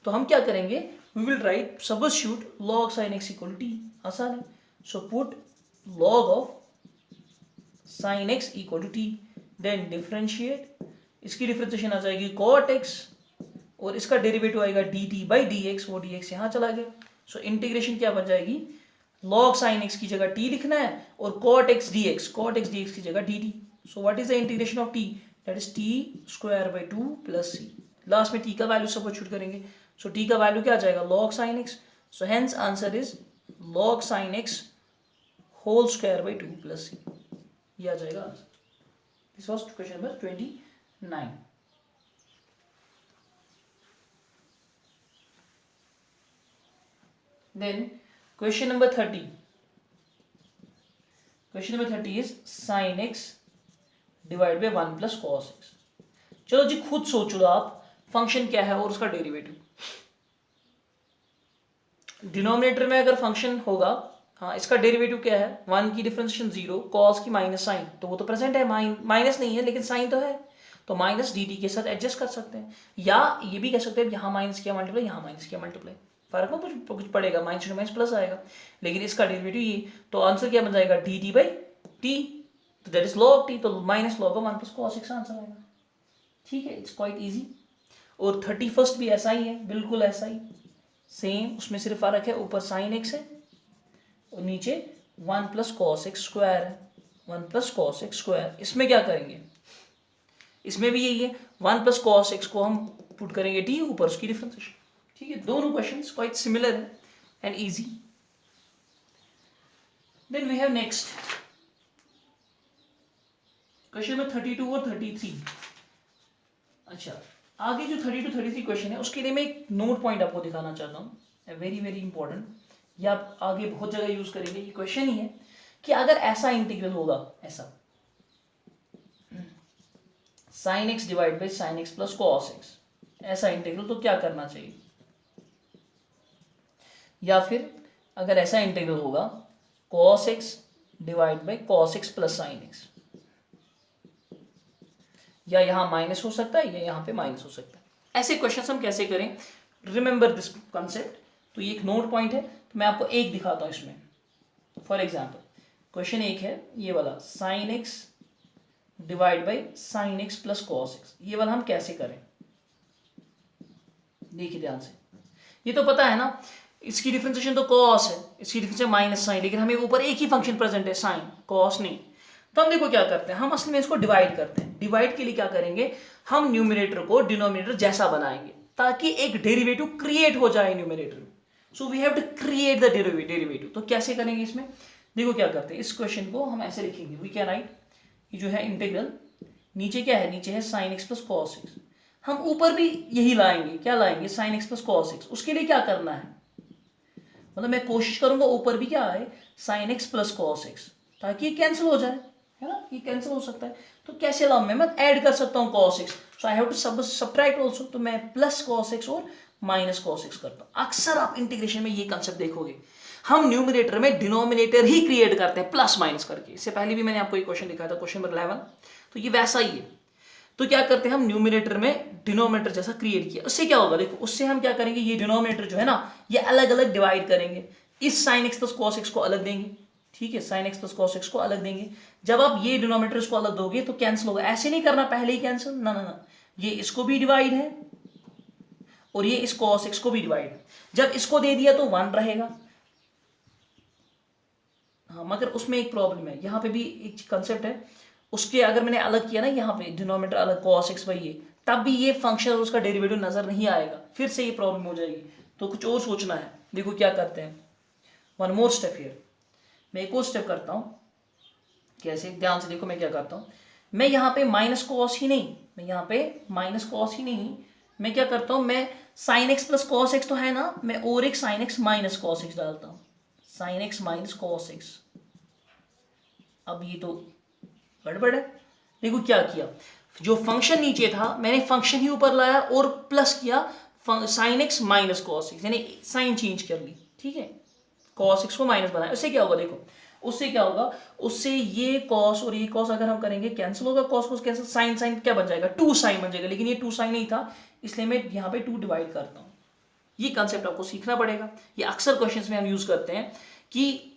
तो हम क्या करेंगे? We will write substitute log sine x equal t, आसान है। So put log of sin x equal to t, then differentiate, इसकी डिफरेंशिएशन आ जाएगी cot x, और इसका डेरिवेटिव आएगा dt बाई dx, वो dx यहाँ चला गया। सो इंटीग्रेशन क्या बन जाएगी? log sin x की जगह t लिखना है, और cot x dx की जगह dt। So what is the integration of t? That is t square by 2 plus c। Last में टी का वैल्यू सब्स्टिट्यूट करेंगे, सो टी का वैल्यू क्या आ जाएगा, log sin x, so hence answer is log sin x whole square by 2 plus c, ये आ जाएगा answer. This was question number 29। Then question number 30, question number 30 is sin x divide by 1 plus cos x। चलो जी खुद सोच लो आप, function क्या है और उसका डेरिवेटिव। डिनोमिनेटर में अगर फंक्शन होगा, हाँ इसका डेरिवेटिव क्या है, 1 की डिफरेंशिएशन 0, cos की माइनस साइन, तो वो तो प्रेजेंट है, माइनस नहीं है लेकिन साइन तो है, तो माइनस dt के साथ एडजस्ट कर सकते हैं, या ये भी कह सकते हैं यहाँ माइनस किया मल्टीप्लाई, यहाँ माइनस किया मल्टीप्लाई, फर्क में कुछ पड़ेगा, माइनस टू माइनस प्लस आएगा, लेकिन इसका डेरिवेटिव ये, तो आंसर क्या बन जाएगा, dt बाई t, तो दैट इज log t, तो minus log 1 plus cos x answer आएगा। ठीक है, इट्स क्वाइट इजी। और 31st भी ऐसा ही है, बिल्कुल ऐसा ही सेम, उसमें सिर्फ फर्क है ऊपर sin x है और नीचे 1 प्लस cos x स्क्वायर है, 1 प्लस cos x स्क्वायर। इसमें क्या करेंगे, इसमें भी यही है, 1 प्लस cos x को हम पुट करेंगे t, ऊपर उसकी डिफरेंशिएशन। ठीक है, दोनों क्वेश्चंस क्वाइट सिमिलर है and easy. Then we have next question number 32 और 33। अच्छा, आगे जो 32 33 क्वेश्चन है उसके लिए मैं एक नोट पॉइंट आपको दिखाना चाहता हूँ, वेरी वेरी इंपॉर्टेंट, ये आप आगे बहुत जगह यूज करेंगे। ये क्वेश्चन ही है कि अगर ऐसा इंटीग्रल होगा, ऐसा sin x divide by sin x plus cos x, ऐसा इंटीग्रल, तो क्या करना चाहिए। या फिर अगर ऐसा इंटीग्रल होगा cos x divide by cos x plus sin x, या यहां माइनस हो सकता है या यहां पे माइनस हो सकता है। ऐसे क्वेश्चंस हम कैसे करें, रिमेंबर दिस कॉन्सेप्ट। तो ये एक नोट पॉइंट है, तो मैं आपको एक दिखाता हूं इसमें। फॉर एग्जांपल क्वेश्चन एक है ये वाला, sin x divide by sin x plus cos x, ये वाला हम कैसे करें, देखिए ध्यान से। ये तो पता है ना, इसकी डिफरेंशिएशन तो cos है, इसकी डिफरेंशिएशन माइनस साइन, लेकिन हमें ऊपर एक ही फंक्शन प्रेजेंट है sin, cos नहीं। तो हम देखो क्या करते हैं, हम असल में इसको डिवाइड करते हैं। डिवाइड के लिए क्या करेंगे, हम न्यूमरेटर को डिनोमिनेटर जैसा बनाएंगे ताकि एक डेरिवेटिव क्रिएट हो जाए न्यूमरेटर में। So we have to create the derivative. तो कैसे करेंगे इसमें, देखो क्या करते हैं, इस क्वेश्चन को हम ऐसे लिखेंगे, वी कैन राइट, ये जो है इंटीग्रल, नीचे क्या है, नीचे है sin x plus cos x, हम ऊपर भी यही लाएंगे, क्या लाएंगे, sin x plus cos x। उसके लिए क्या करना है, मतलब मैं कोशिश करूंगा ऊपर भी क्या आए, sin x plus cos x, ताकि ये कैंसिल हो जाए, है ना, ये कैंसिल हो सकता है। तो कैसे लाऊं मैं ऐड कर सकता हूं cos x, so I have to subtract also, तो मैं प्लस cos x और माइनस cos x करता हूं। अक्सर आप इंटीग्रेशन में ये कंसेप्ट देखोगे, हम न्यूमरेटर में डिनोमिनेटर ही क्रिएट करते हैं प्लस माइनस करके। इससे पहले भी मैंने आपको एक क्वेश्चन दिखाया था, क्वेश्चन नंबर 11, तो ये वैसा ही है। तो क्या करते हैं हम, न्यूमरेटर में डिनोमिनेटर जैसा क्रिएट किया, उससे क्या होगा, देखो उससे हम क्या करेंगे, ये डिनोमिनेटर जो है ना, ये अलग अलग डिवाइड करेंगे, इस sin x plus cos x को अलग देंगे, ठीक है, sin x plus cos x को अलग देंगे। जब आप ये डिनोमिनेटर इसको अलग दोगे तो कैंसिल होगा, ऐसे नहीं करना पहले ही कैंसिल, ना ना ना, ये इसको भी डिवाइड है और ये इस cos x को भी डिवाइड है। जब इसको दे दिया तो 1 रहेगा, हाँ, मगर उसमें एक प्रॉब्लम है, यहाँ पे भी एक कंसेप्ट है, उसके अगर मैंने अलग किया ना, यहाँ पे डिनोमिनेटर अलग cos x बाई ये, तब भी ये फंक्शन और उसका डेरिवेटिव नजर नहीं आएगा, फिर से ये प्रॉब्लम हो जाएगी। तो कुछ और सोचना है, देखो क्या करते हैं, वन मोर स्टेप हियर, मैं एक और स्टेप करता हूँ। कैसे, ध्यान से देखो मैं क्या करता हूँ, मैं यहाँ पे माइनस cos ही नहीं, मैं यहाँ पे माइनस cos ही नहीं, मैं क्या करता हूँ, मैं sin x plus cos x तो है ना, मैं और एक sin x minus cos x डालता हूँ, sin x minus cos x। अब ये तो गड़बड़ है, देखो क्या किया, जो फंक्शन नीचे था मैंने फंक्शन ही ऊपर लाया और प्लस किया sin x minus cos x, यानी साइन चेंज कर ली, ठीक है, cos x को माइनस बनाया। उससे क्या होगा, देखो उससे क्या होगा, उससे ये cos और ये cos अगर हम करेंगे कैंसिल होगा, cos cos cancel, sine sine क्या बन जाएगा, 2 साइन बन जाएगा, लेकिन ये 2 साइन नहीं था, इसलिए मैं यहाँ पे 2 डिवाइड करता हूँ। ये कंसेप्ट आपको सीखना पड़ेगा, ये अक्सर क्वेश्चंस में हम यूज करते हैं कि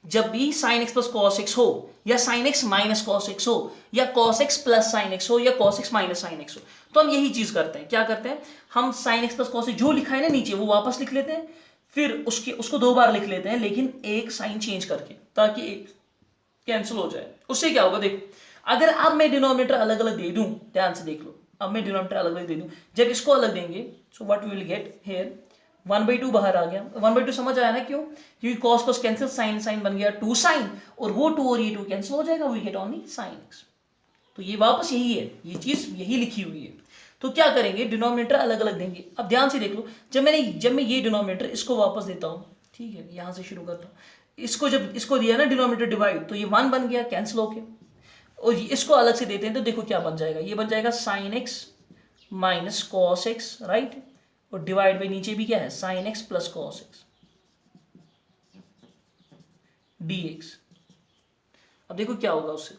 जब भी sin x plus cos x हो, या sin x minus cos x हो, या cos x plus sin x हो, या cos x minus sin x हो, तो हम यही चीज करते हैं। क्या करते हैं हम, sin x plus cos x जो लिखा है ना नीचे वो वापस लिख लेते हैं, फिर उसको 2 बार लिख लेते हैं, लेकिन एक साइन चेंज करके, ताकि एक कैंसिल हो जाए। उससे क्या होगा, देखो अगर अब मैं डिनोमिनेटर अलग अलग दे दूं, ध्यान से देख लो, अब मैं डिनोमिनेटर अलग अलग दे दूं, जब इसको अलग देंगे so what we will get here 1/2 बाहर आ गया। 1/2 समझ आया ना, क्यों? क्योंकि cos cos cancel, sine sine बन गया 2 साइन, और वो 2 और ये 2 कैंसिल हो जाएगा, we get only sin x। तो ये वापस यही है, ये चीज यही लिखी हुई है। तो क्या करेंगे, डिनोमिनेटर अलग अलग देंगे। अब ध्यान से देख लो, जब मैं ये डिनोमिनेटर इसको वापस देता हूँ, ठीक है, यहां से शुरू करता हूँ, इसको जब इसको दिया ना डिनोमिनेटर डिवाइड, तो ये 1 बन गया कैंसिल हो गया, और इसको अलग से देते हैं तो देखो क्या बन जाएगा, ये बन जाएगा sin x minus cos x, right, और डिवाइड बाई नीचे भी क्या है sin x plus cos x dx। अब देखो क्या होगा उससे,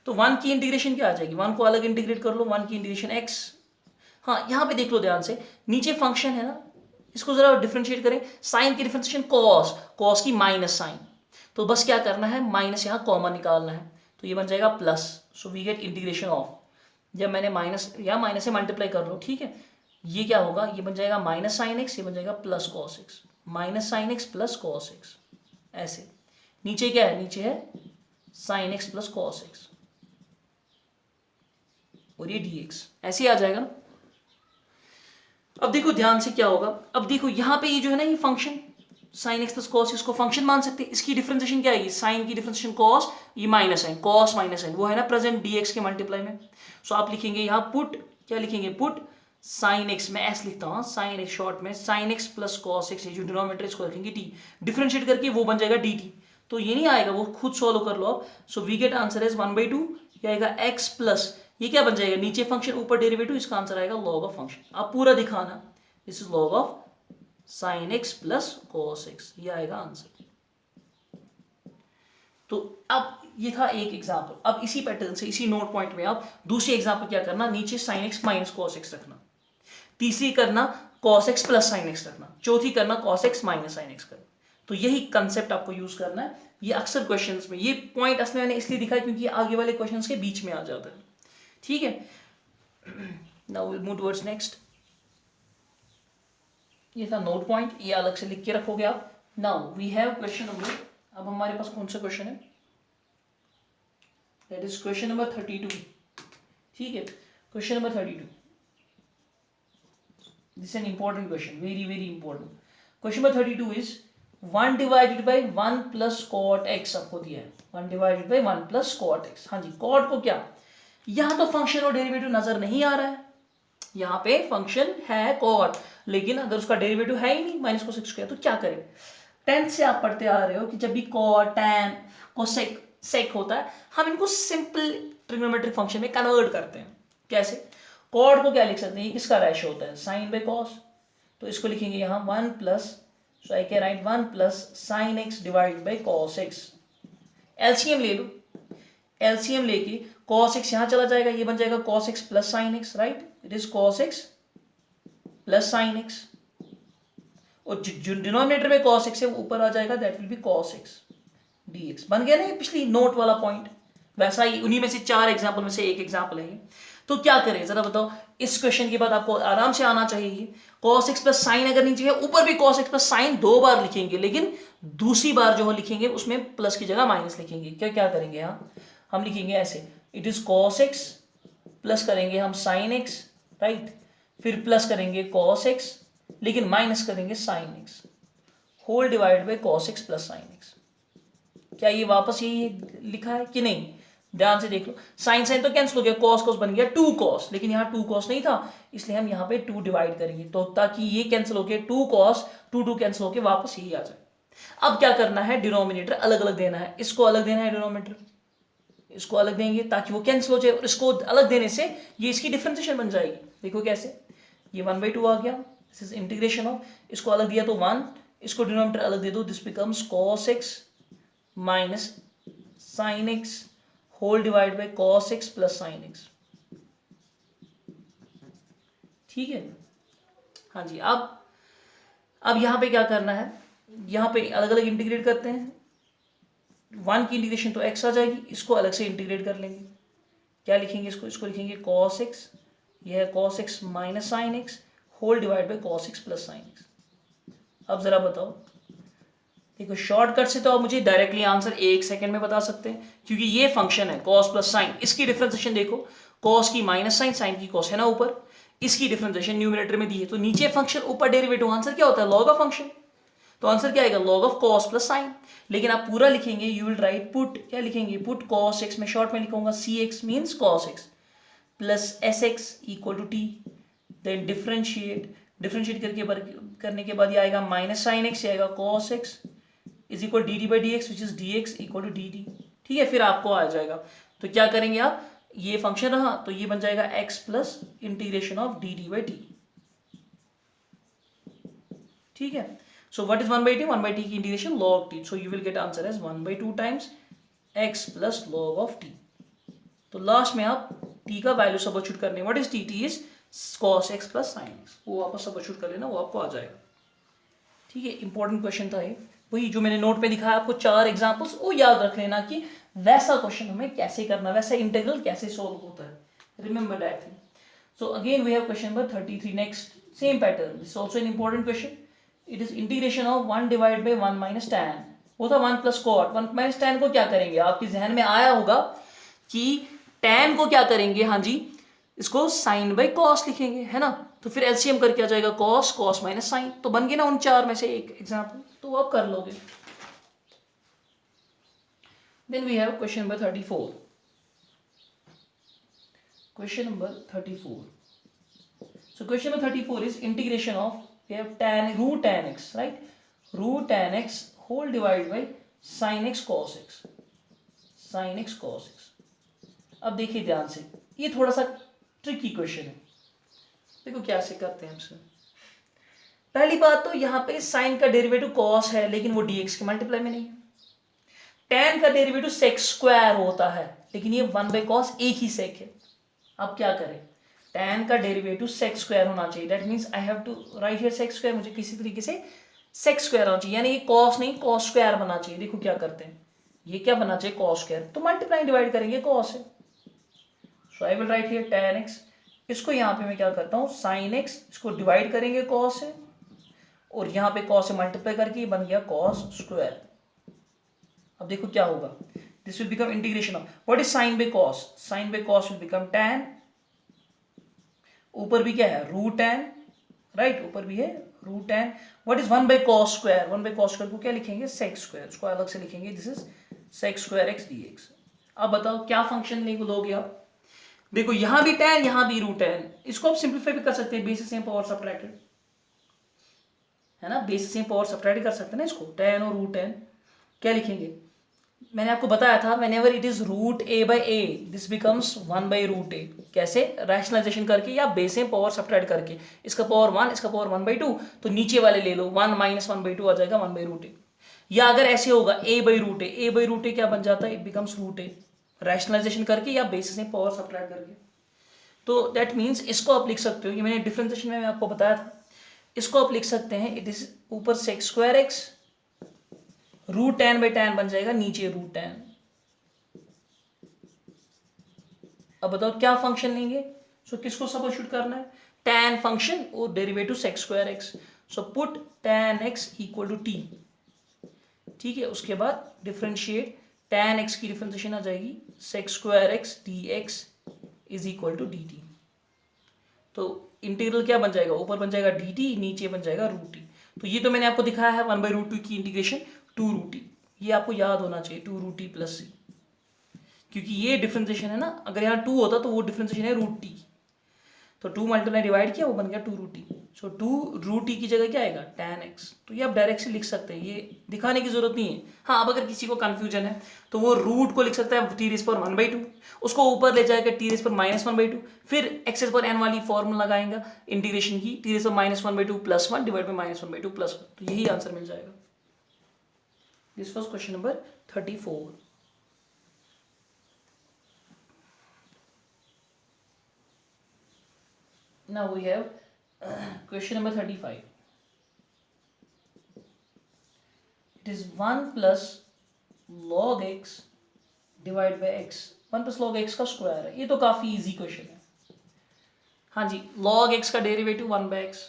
तो 1 की इंटीग्रेशन क्या आ जाएगी, 1 को अलग इंटीग्रेट कर लो, 1 की इंटीग्रेशन x। हाँ यहां पे देख लो ध्यान से, नीचे फंक्शन है ना, इसको जरा डिफरेंशिएट करें, साइन की डिफरेंशिएशन कॉस, कॉस की माइनस साइन, तो बस क्या करना है, माइनस यहां कॉमन निकालना है, तो ये बन जाएगा plus, so we get integration of, जब मैंने माइनस या माइनस से मल्टीप्लाई कर लो, ठीक है, ये क्या होगा, ये बन जाएगा माइनस साइन एक्स, ये बन जाएगा plus cos x, minus sine x plus cos x, ऐसे। नीचे क्या है, नीचे है sign x plus cos x, और ये dx ऐसे ही आ जाएगा ना। अब देखो ध्यान से क्या होगा, अब देखो यहाँ पे ये जो है ना, ये function sine x plus cos, इसको फंक्शन मान सकते हैं, इसकी डिफरेंशिएशन क्या आएगी, साइन की डिफरेंशिएशन कॉस, ये minus sine, cos minus sine वो है ना प्रेजेंट dx के मल्टीप्लाई में। सो आप लिखेंगे यहाँ पुट, क्या लिखेंगे, पुट साइन एक्स, मैं ऐसे लिखता हूँ साइन एक्स शॉर्ट में, sign x plus cos x, ये जो डिनोमिनेटर इसको रखेंगे t, डिफरेंशिएट करके वो बन जाएगा dt, तो ये नहीं आएगा, वो खुद सोल्व कर लो आप। So we get answer is 1/2, ये आएगा x प्लस, ये क्या बन जाएगा, नीचे फंक्शन ऊपर डेरिवेटिव, इसका आंसर आएगा लॉग ऑफ फंक्शन। आप पूरा दिखाना, this is log of sine x plus cos x, ये आएगा आंसर। तो अब ये था एक एग्जांपल। अब इसी पैटर्न से, इसी नोट पॉइंट में आप दूसरी एग्जांपल क्या करना, नीचे sine x minus cos x रखना, तीसरी करना cos x plus sine x रखना, चौथी करना cos x minus sine x करना। तो यही कंसेप्ट आपको यूज करना है। ये अक्सर क्वेश्चंस में, ये पॉइंट असल में मैंने इसलिए दिखाया क्योंकि आगे वाले क्वेश्चंस के बीच में आ जाता है, ठीक है। Now will move towards next. ये था नोट पॉइंट, ये अलग से लिख के रखोगे आप। Now we have question number, अब हमारे पास कौन सा क्वेश्चन है, दैट इज क्वेश्चन नंबर 32, ठीक है, question number 32, this is an important question, very very important. Question number 32 is 1 divided by 1 plus cot x आपको दिया है, 1 divided by 1 plus cot x. हाँ जी, कॉट को क्या, यहां तो फंक्शन और डेरिवेटिव नजर नहीं आ रहा है, यहाँ पे फंक्शन है कॉट, लेकिन अगर उसका डेरिवेटिव है ही नहीं माइनस कोसेक स्क्वायर, तो क्या करें। 10th से आप पढ़ते आ रहे हो कि जब भी कॉट टैन कोसेक सेक होता है, हम इनको सिंपल ट्रिग्नोमेट्रिक फंक्शन में कन्वर्ट करते हैं। कैसे, कॉट को क्या लिख सकते हैं, किसका रेशो होता है, साइन बाई कॉस, तो इसको लिखेंगे यहाँ 1 plus, so I can right 1 plus sine x divide by cos x. LCM ले लो, एलसीएम लेके cos x यहां चला जाएगा, ये बन जाएगा cos x plus sine x, right, it is cos x plus sine x, और जो डिनोमिनेटर में cos x है वो ऊपर आ जाएगा, that will be cos x dx। बन गया ना ये पिछली नोट वाला पॉइंट, वैसा ही उन्हीं में से 4 एग्जाम्पल में से एक एग्जाम्पल है। तो क्या करें जरा बताओ, इस क्वेश्चन के बाद आपको आराम से आना चाहिए, cos x प्लस साइन अगर नीचे है, ऊपर भी cos x प्लस साइन 2 बार लिखेंगे, लेकिन दूसरी बार जो लिखेंगे उसमें प्लस की जगह माइनस लिखेंगे। क्या क्या करेंगे, यहाँ हम लिखेंगे ऐसे, it is cos x plus करेंगे हम sin x, राइट, फिर प्लस करेंगे cos x, लेकिन माइनस करेंगे sin x, whole divide by cos x plus sin x। क्या ये वापस यही लिखा है कि नहीं, ध्यान से देख लो, साइन साइन तो कैंसिल हो गया, कॉस कॉस बन गया 2 cos, लेकिन यहाँ 2 cos नहीं था, इसलिए हम यहाँ पे 2 डिवाइड करेंगे, तो ताकि ये कैंसिल होके 2 cos 2 कैंसिल होके वापस यही आ जाए। अब क्या करना है, डिनोमिनेटर अलग अलग देना है, इसको अलग देना है डिनोमिनेटर, इसको अलग देंगे ताकि वो कैंसिल हो जाए, और इसको अलग देने से ये इसकी डिफरेंशिएशन बन जाएगी। देखो कैसे, ये 1/2 आ गया, दिस इज इंटीग्रेशन ऑफ, इसको अलग दिया तो 1, इसको डिनोमिनेटर अलग दे दो, this becomes cos x minus sin x whole divide by cos x plus sin x, ठीक है। हाँ जी, अब यहां पे क्या करना है, यहां पे अलग अलग इंटीग्रेट करते हैं, 1 की इंटीग्रेशन तो x आ जाएगी, इसको अलग से इंटीग्रेट कर लेंगे, क्या लिखेंगे इसको, इसको लिखेंगे cos x, यह है cos x minus sine x whole divide by cos x plus sine x. अब जरा बताओ, देखो शॉर्टकट से तो आप मुझे डायरेक्टली आंसर 1 सेकंड में बता सकते हैं, क्योंकि ये फंक्शन है कॉस प्लस साइन, इसकी डिफरेंशिएशन देखो, कॉस की माइनस साइन, साइन की कॉस है ना ऊपर, इसकी डिफरेंशिएशन न्यूमरेटर में दी है, तो नीचे फंक्शन ऊपर डेरिवेटिव, आंसर क्या होता है लॉग ऑफ फंक्शन, तो आंसर क्या आएगा log of cos plus sign. लेकिन आप पूरा लिखेंगे, यू विल राइट पुट, क्या लिखेंगे पुट कॉस एक्स, में शॉर्ट में लिखूंगा c x means cos x plus s x equal to t, then differentiate करने के बाद ये आएगा माइनस साइन एक्स, आएगा cos x is equal d d by d x which is d x equal to d d. ठीक है, फिर आपको आ जाएगा, तो क्या करेंगे आप, ये फंक्शन रहा तो ये बन जाएगा x plus integration of d d by d. ठीक है, so what is 1/t, 1/t की integration log t, so you will get answer as 1/2 times x plus log of t। तो लास्ट में आप t का वैल्यू सबस्टिट्यूट करने, what is t, t is cos x plus sin x, वो वापस substitute कर लेना, वो आपको आ जाएगा। ठीक है, इंपॉर्टेंट क्वेश्चन था ये, वही जो मैंने नोट में दिखाया आपको 4 एग्जांपल्स, वो याद रख लेना कि वैसा क्वेश्चन हमें कैसे करना, वैसा इंटीग्रल कैसे सॉल्व होता है, remember that thing. So again we have question number 33, next same pattern, this is also an important question. It is integration of 1 divide by 1 minus tan, वो था 1 प्लस कॉट, 1 माइनस tan को क्या करेंगे, आपके जहन में आया होगा कि tan को क्या करेंगे, हाँ जी इसको साइन बाई कॉस लिखेंगे, है ना, तो फिर एलसीएम करके आ जाएगा कॉस, कॉस माइनस साइन, तो बन गए ना उन 4 में से एक एग्जांपल, तो वो आप कर लोगे। Then we have question number 34, question number 34, so question number 34 is integration of, we have tan root tan x, right, root tan x whole divided by sin x cos x, sin x cos x। अब देखिए ध्यान से, ये थोड़ा सा tricky question है, देखो कैसे करते हैं हम इसमें। पहली बात तो यहाँ पे sin का डेरिवेटिव cos है, लेकिन वो dx के मल्टीप्लाई में नहीं है। tan का डेरिवेटिव sec स्क्वायर होता है, लेकिन ये 1/cos एक ही sec है। अब क्या करें, tan का डेरिवेटिव sec स्क्वायर होना चाहिए, that means I have to write here sec square, मुझे किसी तरीके से sec स्क्वायर होना चाहिए, यानी ये cos नहीं cos स्क्वायर बना चाहिए। देखो क्या करते हैं, ये क्या बना चाहिए cos स्क्वायर, तो मल्टीप्लाई डिवाइड करेंगे cos से, so I will write here tan x, इसको यहाँ पे मैं क्या करता हूँ sin x, इसको डिवाइड करेंगे cos से, और यहाँ पे cos से मल्टीप्लाई करके ये बन गया cos स्क्वायर। अब देखो क्या होगा, this will become integration of, what is sin by cos, sin by cos will become tan, ऊपर भी क्या है रूट tan, राइट, ऊपर भी है root tan, what is 1/cos square, 1/cos square को क्या लिखेंगे sec स्क्वायर, उसको अलग से लिखेंगे, this is sec square x dx। अब बताओ क्या फंक्शन लोगे आप, देखो यहां भी tan यहां भी रूट tan, इसको आप सिंप्लीफाई भी कर सकते हैं, बेसिस सेम पावर सब्ट्रैक्टेड, है ना, बेसिस सेम पावर सब्ट्रैक्ट कर सकते हैं ना इसको, tan और रूट tan क्या लिखेंगे, मैंने आपको बताया था whenever it is root a by a this becomes 1 by root a, कैसे रैशनलाइजेशन करके या बेस से पावर सब्ट्रैक्ट करके, इसका पावर 1 इसका पावर 1/2, तो नीचे वाले ले लो 1 माइनस 1/2 आ जाएगा 1/√a, या अगर ऐसे होगा a/√a क्या बन जाता है, it becomes root a, rationalization करके या बेस से पावर सब्ट्रैक्ट करके। तो दैट मीन्स इसको आप लिख सकते हो, ये मैंने डिफरेंशिएशन में आपको बताया था, इसको आप लिख सकते हैं, इट इज ऊपर sec square x, root tan by tan बन जाएगा नीचे रूट tan। अब बताओ क्या फंक्शन लेंगे, सो किसको सबस्टिट्यूट करना है, tan फंक्शन और derivative sec square x, so put tan x equal to t। ठीक है, उसके बाद डिफरेंशिएट, tan x की डिफरेंशिएशन आ जाएगी sec square x dx is equal to dt। तो इंटीग्रल क्या बन जाएगा, ऊपर बन जाएगा dt, नीचे बन जाएगा रूट t। तो ये तो मैंने आपको दिखाया है 1/√2 की इंटीग्रेशन 2√t, ये आपको याद होना चाहिए 2√t प्लस c, क्योंकि ये डिफरेंशिएशन है ना, अगर यहाँ 2 होता तो वो डिफरेंशिएशन है रूट टी, तो 2 मल्टीप्लाई डिवाइड किया वो बन गया 2√t, सो 2√t की जगह क्या आएगा tan x, तो ये आप डायरेक्ट से लिख सकते हैं, ये दिखाने की जरूरत नहीं है। हाँ, अब अगर किसी को कंफ्यूजन है तो वो रूट को लिख सकता है t⁻1/2, उसको ऊपर ले जाएगा t⁻−1/2, फिर x⁻n वाली फॉर्मूला लगाएंगे इंटीग्रेशन की, t⁻−1/2 + 1 डिवाइड बाई -1/2 + 1, तो यही आंसर मिल जाएगा। This was question number 34. Now we have question number 35. It is 1 plus log x divided by x, 1 plus log x का स्क्वायर है, ये तो काफी इजी क्वेश्चन है। हाँ जी, log x का डेरिवेटिव 1/x,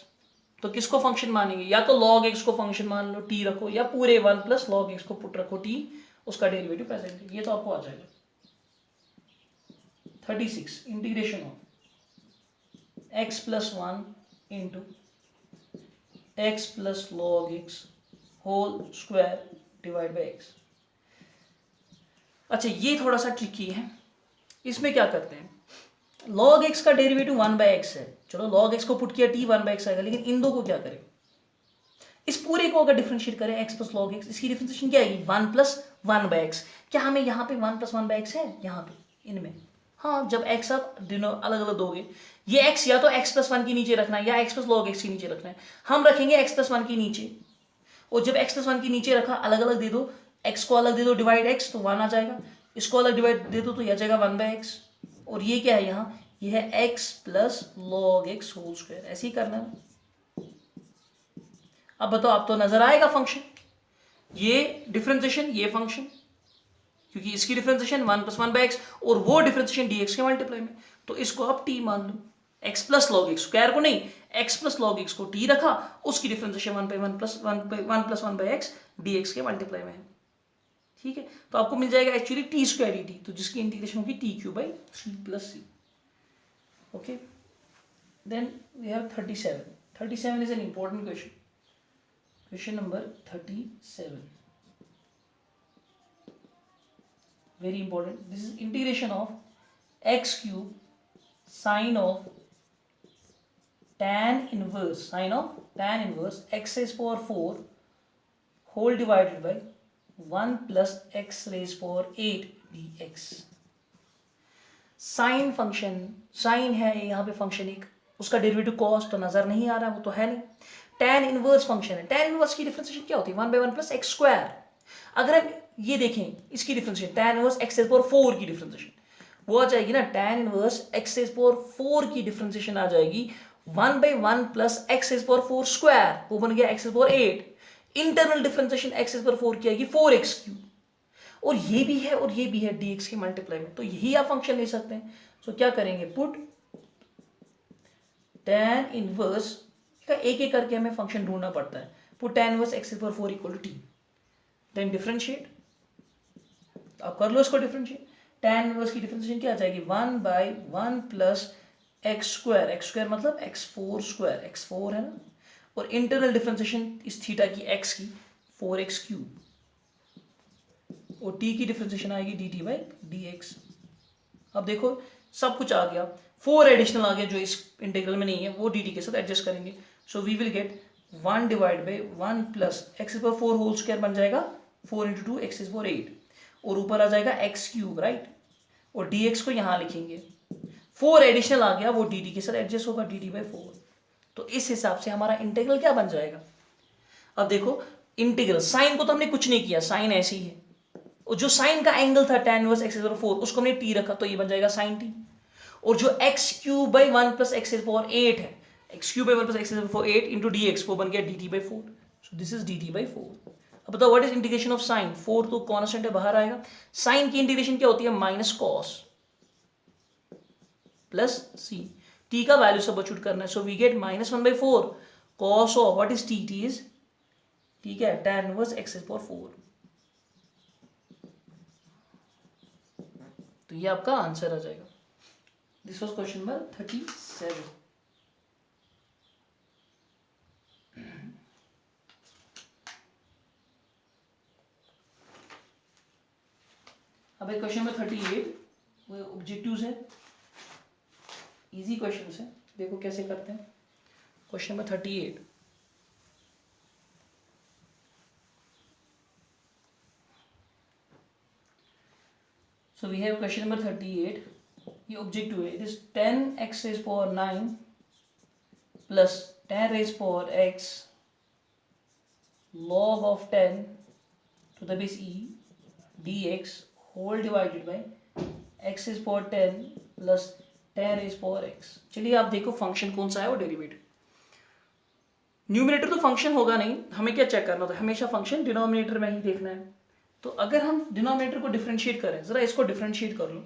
तो किसको फंक्शन मानेंगे, या तो log x को फंक्शन मान लो, t रखो, या पूरे 1 प्लस log x को पुट रखो t, उसका डेरिवेटिव प्रेजेंट है, ये तो आपको आ जाएगा। 36 integration of x plus 1 into x plus log x whole square divide by x। अच्छा ये थोड़ा सा ट्रिकी है, इसमें क्या करते हैं, log x का डेरिवेटिव 1 बाई एक्स है, चलो log x को पुट किया t 1 बाई एक्स आएगा, लेकिन इन दो को क्या करें, इस पूरे को अगर डिफरेंशिएट करें x प्लस log x, इसकी डिफरेंशिएशन क्या आएगी 1 प्लस 1 बाई एक्स। क्या हमें यहाँ पे 1 प्लस 1 बाई एक्स है यहाँ पे इनमें, हाँ जब x आप दोनों अलग अलग दोगे, ये x या तो x प्लस 1 के नीचे रखना है या x प्लस log x के नीचे रखना है, हम रखेंगे x प्लस 1 के नीचे, और जब x प्लस 1 के नीचे रखा, अलग अलग दे दो, x को अलग दे दो डिवाइड x तो 1 आ जाएगा, इसको अलग डिवाइड दे दो तो यह आ जाएगा 1 बाई एक्स, और ये क्या है यहाँ, ये है x plus log x whole square, ऐसे ही करना है। अब बताओ, आप तो नजर आएगा फंक्शन, ये डिफरेंशिएशन, ये फंक्शन, क्योंकि इसकी डिफरेंशिएशन 1 प्लस 1 बाई एक्स और वो डिफरेंशिएशन dx के मल्टीप्लाई में, तो इसको आप t मान लो, x plus log x, square को नहीं, x प्लस log x को t रखा, उसकी differentiation 1 plus 1 by x dx के मल्टीप्लाई में है, ठीक है। तो आपको मिल जाएगा actually t square d t, तो जिसकी इंटीग्रेशन होगी t cube by 3 plus c. Okay, then we have 37। 37 is an important question, question number 37, very important. This is integration of x cube sine of tan inverse x raised power 4 whole divided by 1 plus x raised power 8 dx। Sine function, sine है यहाँ पे function एक, उसका derivative cos तो नजर नहीं आ रहा, वो तो है नहीं। tan इनवर्स फंक्शन है, tan इनवर्स की डिफरेंशिएशन क्या होती है 1 बाई 1 प्लस एक्स स्क्वायर। अगर हम ये देखें इसकी differentiation tan inverse x raised power 4 की डिफरेंशिएशन, वो आ जाएगी ना, tan inverse x raised power 4 की डिफरेंशिएशन आ जाएगी 1 by 1 plus x raised power 4 square, वो बन गया x raised power 8। Internal differentiation x raised power 4 की आएगी 4x क्यूब, और ये भी है और ये भी है dx के मल्टीप्लाई में, तो यही आप फंक्शन ले सकते हैं। सो क्या करेंगे, पुट tan इनवर्स का एक एक करके हमें फंक्शन ढूंढना पड़ता है, put tan inverse x raised power 4 equal to t, then differentiate, आप कर लो इसको डिफरेंशिएट, tan इनवर्स की डिफरेंशिएशन क्या आ जाएगी 1 बाई 1 प्लस एक्स स्क्वायर मतलब x4 स्क्वायर, x4 है ना, और इंटरनल डिफरेंशिएशन इस थीटा की x की 4x क्यूब, और t की डिफरेंशिएशन आएगी dt बाई dx। अब देखो सब कुछ आ गया, 4 एडिशनल आ गया जो इस इंटीग्रल में नहीं है, वो dt के साथ एडजस्ट करेंगे, so we will get 1 divide by 1 plus x power 4 whole square बन जाएगा 4 इंटू 2 x पावर 8, और ऊपर आ जाएगा x क्यूब, राइट, और dx को यहाँ लिखेंगे, 4 एडिशनल आ गया, वो dt के साथ एडजस्ट होगा dt बाई 4। तो इस हिसाब से हमारा इंटीग्रल क्या बन जाएगा। अब देखो इंटीग्रल, साइन को तो हमने कुछ नहीं किया, साइन ऐसे ही है, और जो साइन का एंगल था tan इनवर्स x पावर 4 उसको हमने t रखा, तो ये बन जाएगा sin t, और जो x cube by 1 plus x power 8 है, x cube by 1 plus x power 8 into dx, वो बन गया dt by 4, so this is dt by 4। अब बताओ what is integration of sign, 4 तो कांस्टेंट है बाहर आएगा, साइन की इंटीग्रेशन क्या होती है minus cos plus c, t का वैल्यू सब्स्टिट्यूट करना है, so we get minus 1 by 4 cos of what is t, t is ठीक है tan इनवर्स x पावर 4, तो ये आपका आंसर आ जाएगा। This was question number 37। अब एक क्वेश्चन नंबर 38, वो ऑब्जेक्टिव्स है, इजी क्वेश्चंस है, देखो कैसे करते हैं। Question number 38, so we have question number 38, ये ऑब्जेक्टिव है, it is 10x raised power 9 plus 10 raised power x log of 10 to the base e dx whole divided by x raised power 10 plus 10 raised power x। चलिए आप देखो function कौन सा है और derivative, numerator तो फंक्शन होगा नहीं, हमें क्या चेक करना था, हमेशा फंक्शन डिनोमिनेटर में ही देखना है। तो अगर हम डिनोमिनेटर को डिफरेंशिएट करें, जरा इसको डिफरेंशिएट कर लो,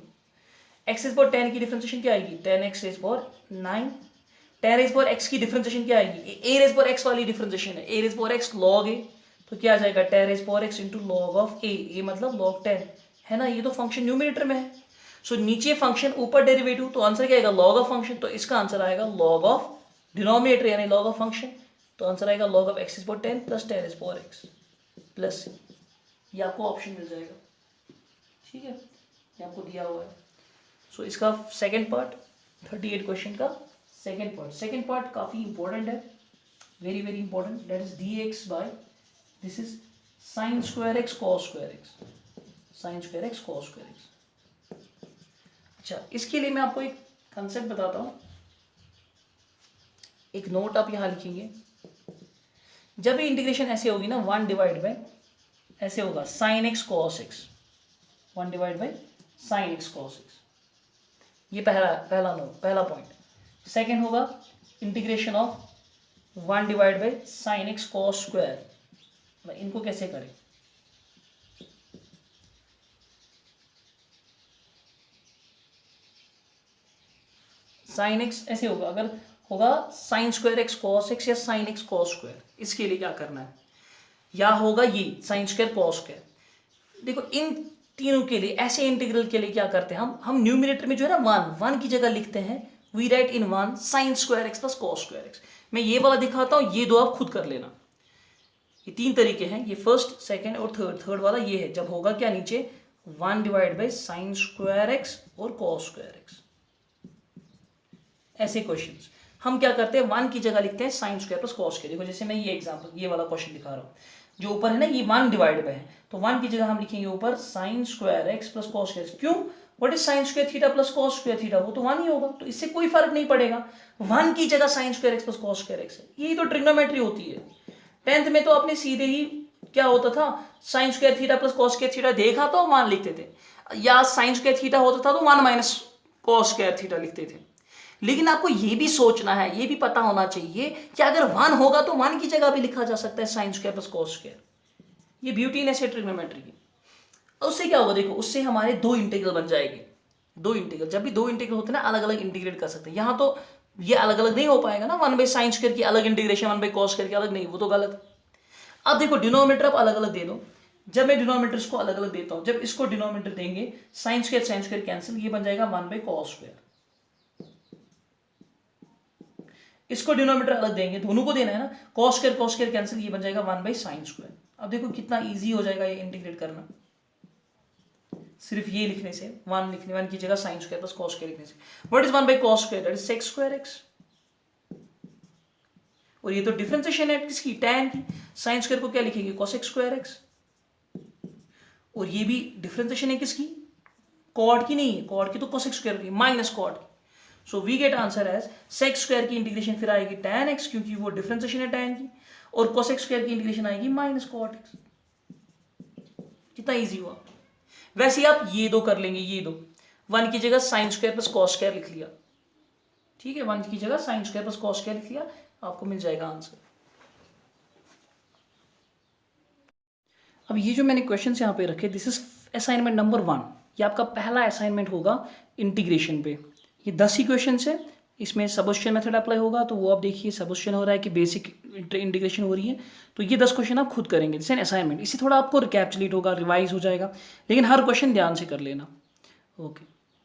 x रेज़ पावर 10 की डिफरेंशिएशन क्या आएगी 10x raise power 9 tan raise power x की डिफरेंशिएशन क्या आएगी, a रेज पावर x वाली डिफरेंशिएशन है, a raise power x log a, तो क्या आ जाएगा tan raise power x into log of a मतलब log 10 है ना, ये तो फंक्शन न्यूमरेटर में है। सो नीचे फंक्शन ऊपर डेरिवेटिव, तो आंसर क्या आएगा log ऑफ फंक्शन, तो इसका आंसर आएगा log ऑफ डिनोमिनेटर यानी log ऑफ फंक्शन, तो आंसर आएगा log of x raise power 10 plus tan raise power x प्लस, ये आपको ऑप्शन मिल जाएगा, ठीक है, ये आपको दिया हुआ है। सो इसका सेकंड पार्ट 38 क्वेश्चन का सेकंड पार्ट काफ़ी इंपॉर्टेंट है, very very important, that is dx by this is sin square x cos square x, sin square x cos square x। अच्छा, इसके लिए मैं आपको एक कंसेप्ट बताता हूँ, एक नोट आप यहाँ लिखेंगे। जब ये इंटीग्रेशन ऐसे होगी ना, 1 डिवाइड बाय ऐसे होगा sin x cos x, 1 divide bye sin x cos x, ये पहला नोट, पहला पॉइंट। सेकंड होगा integration of 1 divide bye sin x cos square, इनको कैसे करें, sin x ऐसे होगा, अगर होगा sin square x cos x या sin x cos स्क्वायर, इसके लिए क्या करना है, या होगा ये sin स्क्वायर cos स्क्वायर। देखो इन तीनों के लिए, ऐसे इंटीग्रल के लिए क्या करते हैं हम न्यूमरेटर में जो है ना 1 की जगह लिखते हैं, we write in 1 sin square x plus cos square x। मैं ये वाला दिखाता हूँ, ये दो आप खुद कर लेना। ये 3 तरीके हैं, ये फर्स्ट सेकंड और थर्ड वाला ये है, जब होगा क्या नीचे 1 divide by sin square x और cos स्क्वायर x। ऐसे क्वेश्चंस हम क्या करते हैं, 1 की जगह लिखते हैं sin square plus cos square. देखो जैसे मैं ये एग्जांपल, ये वाला क्वेश्चन दिखा रहा हूँ, जो ऊपर है ना ये 1 डिवाइड बाय है, तो 1 की जगह हम लिखेंगे ऊपर sin square x plus cos square. क्यों, what is sin square theta plus cos square theta, वो तो 1 ही होगा, तो इससे कोई फर्क नहीं पड़ेगा, 1 की जगह sin square x plus cos square x है। यही तो ट्रिग्नोमेट्री होती है। 10th में तो आपने सीधे ही क्या होता था, sin square theta plus cos square theta देखा तो 1 लिखते थे, या sin स्क्वायर थीटा होता था तो 1 माइनस cos स्क्वायर थीटा लिखते थे। लेकिन आपको ये भी सोचना है, ये भी पता होना चाहिए कि अगर 1 होगा तो 1 की जगह भी लिखा जा सकता है sin square plus cos square. ये ब्यूटी है ट्रिग्नोमेट्री की। उससे क्या होगा, देखो उससे हमारे 2 इंटीग्रल बन जाएंगे। 2 इंटीग्रल, जब भी 2 इंटीग्रल होते हैं ना, अलग अलग इंटीग्रेट कर सकते हैं। यहाँ तो ये अलग अलग नहीं हो पाएगा ना, 1 बाई साइन स्क्वायर की अलग इंटीग्रेशन, 1 बाई cos स्क्वायर की अलग नहीं, वो तो गलत। अब देखो डिनोमिनेटर आप अलग अलग दे दो, जब मैं डिनोमिनेटर्स को अलग अलग देता हूं, जब इसको डिनोमिनेटर देंगे साइन स्क्वायर कैंसिल, ये बन जाएगा 1 बाई cos स्क्वायर। इसको डिनोमिनेटर अलग देंगे, दोनों को देना है ना, cos स्क्वायर कैंसिल, ये बन जाएगा 1 बाई साइन स्क्वायर। अब देखो कितना इजी हो जाएगा ये इंटीग्रेट करना, सिर्फ ये लिखने से, 1 की जगह sine square plus cos square लिखने से। What is 1 by cos square, that is sec square x। और ये तो डिफरेंशिएशन है किसकी, tan की, साइन स्क्वायर को क्या लिखेंगे cosec स्क्वायर x, और ये भी डिफरेंशिएशन है किसकी, cot की नहीं है, cot की तो cosec स्क्वायर की माइनस cot की। So we get answer as sec square की इंटीग्रेशन फिर आएगी tan x, क्योंकि वो डिफरेंशिएशन है tan की, और cosec स्क्वायर की इंटीग्रेशन आएगी माइनस cot x। कितना इजी हुआ। वैसे आप ये दो कर लेंगे, ये दो, 1 की जगह sine square plus cos square लिख लिया, ठीक है, 1 की जगह sine square plus cos square लिख लिया, आपको मिल जाएगा आंसर। अब ये जो मैंने क्वेश्चंस यहाँ पे रखे, दिस इज असाइनमेंट नंबर 1, ये आपका पहला असाइनमेंट होगा इंटीग्रेशन पे। ये 10 ही क्वेश्चन है, इसमें सबस्टिट्यूशन मेथड अप्लाई होगा, तो वो आप देखिए सबस्टिट्यूशन हो रहा है कि बेसिक इंटीग्रेशन हो रही है, तो ये 10 क्वेश्चन आप खुद करेंगे, दिस एन असाइनमेंट। इससे थोड़ा आपको रिकैप्चुलेट होगा, रिवाइज हो जाएगा, लेकिन हर क्वेश्चन ध्यान से कर लेना। ओके।